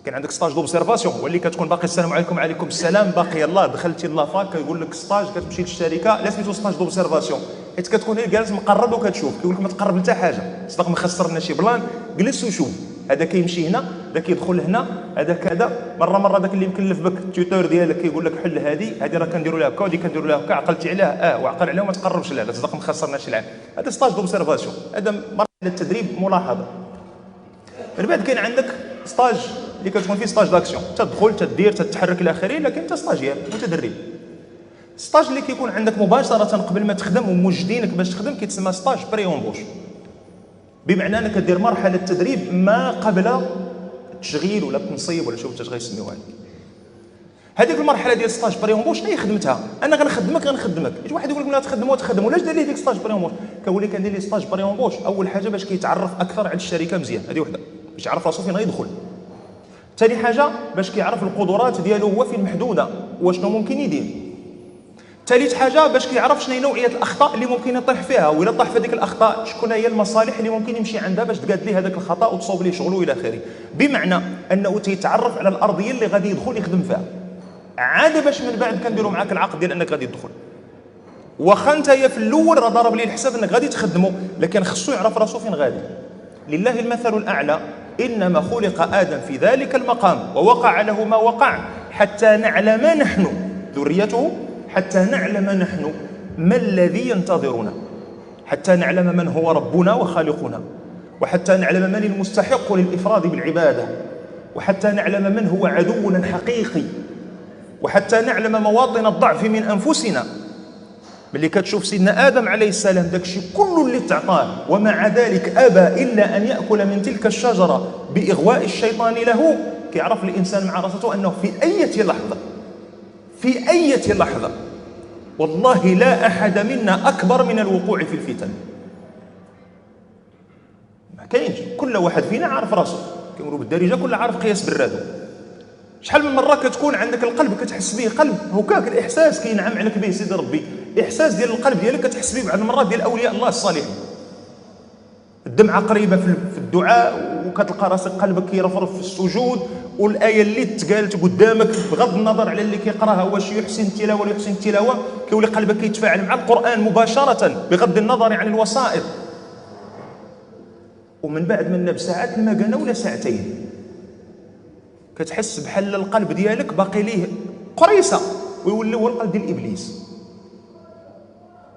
كان عندك ستاج دوبسيرفاسيون، هو اللي كتكون باقي السلام عليكم وعليكم السلام، باقي يلاه دخلتي لافاك كيقول لك ستاج، كتمشي للشركه لا سميتو ستاج دوبسيرفاسيون، حيت كتكون هي جالس مقرب وكتشوف، كيقول لك ما تقرب لتا حاجه، صدق ما خسرنا شي بلان، جلس وشوف هذا كيمشي هنا، هذا كيدخل هنا، هذا كذا. مره داك اللي مكلف بك التيوتور ديالك كيقول لك حل هذه راه كنديروا لها هكا ودي كنديروا لها هكا، عقلتي عليها وعقل عليها وما تقربش لها، صدق ما خسرناش العام. هذا ستاج دوبسيرفاسيون، هذا مرحله التدريب ملاحظه. من بعد كاين عندك ستاج اللي كتكون فيه ستاج داكسيون، تدخل تدير تتحرك الى اخره، لكن انت ستاجير متدرب. ستاج اللي كيكون عندك مباشره قبل ما تخدم وموجدينك باش تخدم كيتسمى ستاج بري اونبوش، بمعنى انك كدير مرحله تدريب ما قبل التشغيل ولا التنصيب ولا شوف اش غيسميوها لك. هذيك المرحله ديال ستاج بري اونبوش هي خدمتها، انا غنخدمك يجي واحد يقول لك لا تخدم ولاش دير لي ديك ستاج بري اونبوش؟ كنقول لك كندير لي ستاج بري اونبوش اول حاجه باش كيتعرف اكثر على الشركه مزيان، هذه وحده باش يعرف راسو فين غيدخل. ثاني حاجه باش كيعرف القدرات ديالو هو فين محدوده وشنو ممكن يدير. ثالث حاجه باش كيعرف شنو هي نوعيه الاخطاء اللي ممكن يطيح فيها، وإلا طاح في هذيك الاخطاء شكون هي المصالح اللي ممكن يمشي عندها باش تقاد ليه هذاك الخطا وتصوب ليه شغله الى اخره. بمعنى انه تيتعرف على الارضيه اللي غادي يدخل يخدم فيها، عاد باش من بعد كنديروا معاك العقد ديال انك غادي تدخل. واخا انت في الاول راه ضرب ليه الحساب انك غادي تخدمه، لكن خصو يعرف راسو فين غادي. لله المثل الاعلى، انما خلق ادم في ذلك المقام ووقع له ما وقع حتى نعلم نحن ذريته، حتى نعلم نحن ما الذي ينتظرنا، حتى نعلم من هو ربنا وخالقنا، وحتى نعلم من المستحق للإفراد بالعبادة، وحتى نعلم من هو عدونا الحقيقي، وحتى نعلم مواطن الضعف من أنفسنا. ملي كتشوف سيدنا آدم عليه السلام داكشي كله اللي تعطاه ومع ذلك أبى إلا أن يأكل من تلك الشجرة بإغواء الشيطان له، كيعرف الإنسان مع راسته أنه في أي لحظة والله لا أحد منا أكبر من الوقوع في الفتن. ما كاينش، كل واحد فينا عارف راسه، كيقولوا بالدارجة كل عارف قياس برادو. شحال من مرة كتكون عندك القلب كتحس به، قلب هكاك الإحساس كينعم عليك به سيدي ربي، إحساس ديال القلب ديالك كتحس به بعض المرات ديال أولياء الله الصالحين. الدمعة قريبة في الدعاء، وكتلقى راسك قلبك كيرفرف في السجود، والآية اللي تقالت قدامك بغض النظر على اللي كيقراها واش يحسن التلاوة ولا يحسن التلاوة، كيولي قلبك كيتفاعل مع القرآن مباشرة بغض النظر عن الوسائط. ومن بعد منا بساعات ما قالنا ولا ساعتين كتحس بحال القلب ديالك باقي ليه قريصة ويولي هو القلب ديال إبليس.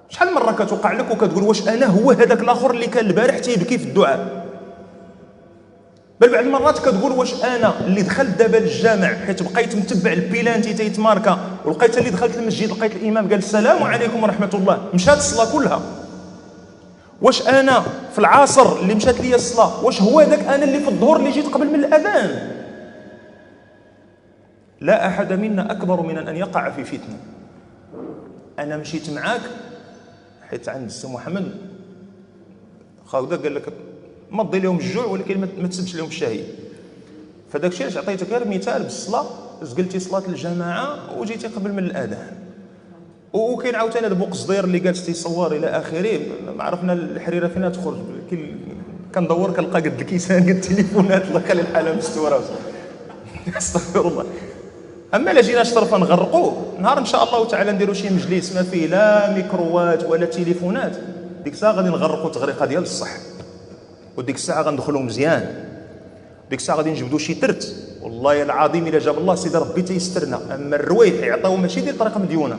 شحال مرة كتوقع لك وكتقول واش أنا هو هذاك الآخر اللي كان البارح تيبكي في الدعاء؟ بل بعض المرات كتقول واش انا اللي دخلت دابا للجامع حيت بقيت متبع البيلانتي تيتماركا، ولقيت اللي دخلت المسجد لقيت الامام قال السلام عليكم ورحمه الله، مشات الصلاه كلها. واش انا في العصر اللي مشات لي الصلاه واش هو ذاك انا اللي في الظهر اللي جيت قبل من الاذان؟ لا احد منا اكبر من ان يقع في فتنه. انا مشيت معاك حيت عند السي محمد خاوده قال لك ما تضي لهم الجوع ولكن ما تسبش لهم الشهيه. فداك الشيء علاش عطيتك غير مثال بالصلاه، زقلتي صلاه الجماعه وجيتي قبل من الاذان. وكاين عاوتاني هذا بوقصدير اللي جالس تيصور الى اخره، ما عرفنا الحريره فين تخرج، كندور كنلقى قد الكيسان قد التليفونات، الله يخلي الحاله مستوره. استغفر الله. اما الا جينا شطرفه نغرقوه نهار ان شاء الله تعالى نديروا شي مجلس ما فيه لا ميكروات ولا تليفونات، ديك الساعه غادي نغرقوا تغريقه ديال الصح، وديك الساعه غندخلوا مزيان، ديك الساعه غادي نجبدوا شي ترت والله العظيم الا جاب الله سيدي ربي تيسترنا. اما الرويح يعطيو ماشي ديال طريقه مديونه.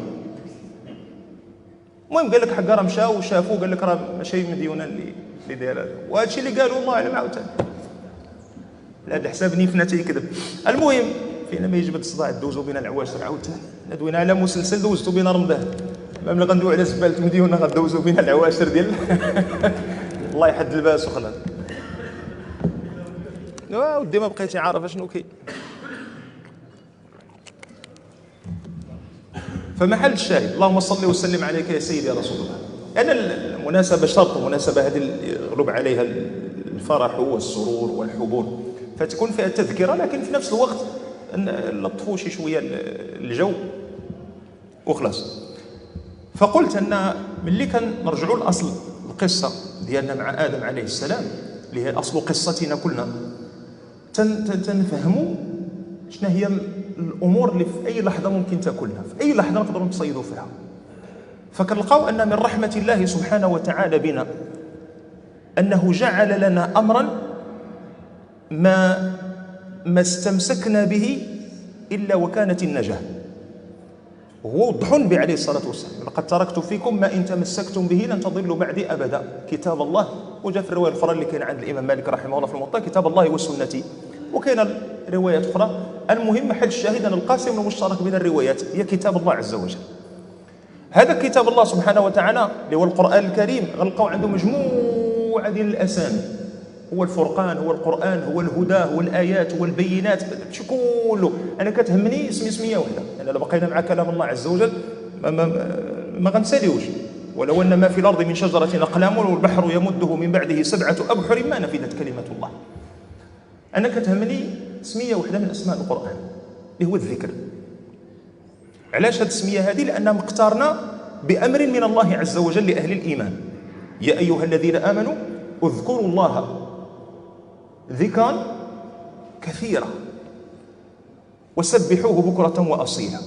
المهم قال لك حقا راه مشاو وشافوا قال لك راه ماشي مديونه اللي داير هذا، وهذا الشيء اللي قالوا الله اعلم عاوتاني، لا هذا حساب نيفنا تيكذب. المهم فينا ما يجبد الصداع دوزوا بنا العواشر عاوتاني، دوينا على مسلسل دوزتوا بنا رمضان، ملي غندويو على زباله مديونه غدوزوا بنا العواشر ديال الله يحد الباس وخلاص. ودي ما بقيتي عارف شنو كاين. فمحل الشاهد اللهم صل وسلم عليك يا سيدي يا رسول الله. أنا المناسبة شرط، المناسبة هذه يغلب عليها الفرح والسرور والحبور، فتكون فيها تذكرة، لكن في نفس الوقت نلطفوا شي شوية الجو وخلاص. فقلت أن ملي كنرجعوا لأصل القصة ديالنا مع آدم عليه السلام اللي هي أصل قصتنا كلنا، تنفهموا شنو هي الأمور اللي في أي لحظة ممكن تاكلنا، في أي لحظة نقدروا نتصيدوا فيها. فكنلقاو أن من رحمة الله سبحانه وتعالى بنا أنه جعل لنا أمرا ما استمسكنا به إلا وكانت النجاة، وهو وضح به عليه الصلاة والسلام: لقد تركت فيكم ما إن تمسكتم به لن تضلوا بعدي أبدا، كتاب الله. وجاء في الرواية الأخرى اللي كان عند الإمام مالك رحمه الله في الموطأ: كتاب الله وسنتي. وكاين روايات أخرى. المهم محل الشاهد أن القاسم المشترك بين الروايات هي كتاب الله عز وجل. هذا كتاب الله سبحانه وتعالى اللي هو القرآن الكريم غنلقاو عنده مجموعة ديال الأسامي: هو الفرقان، هو القرآن، هو الهدى، هو الآيات، هو البينات، شي كله. أنا كتهمني سمية واحدة، يعني لو بقينا مع كلام الله عز وجل ما غنساليوش: ولو أن ما في الأرض من شجرة أقلام والبحر يمده من بعده 7 أبحر ما نفدت كلمة الله. أنا كتهمني سمية واحدة من أسماء القرآن اللي هو الذكر. علاش هذه السمية هذه؟ لأننا مقترنا بأمر من الله عز وجل لأهل الإيمان: يا أيها الذين آمنوا اذكروا الله ذكرا كثيرا وسبحوه بكرة وأصيلا.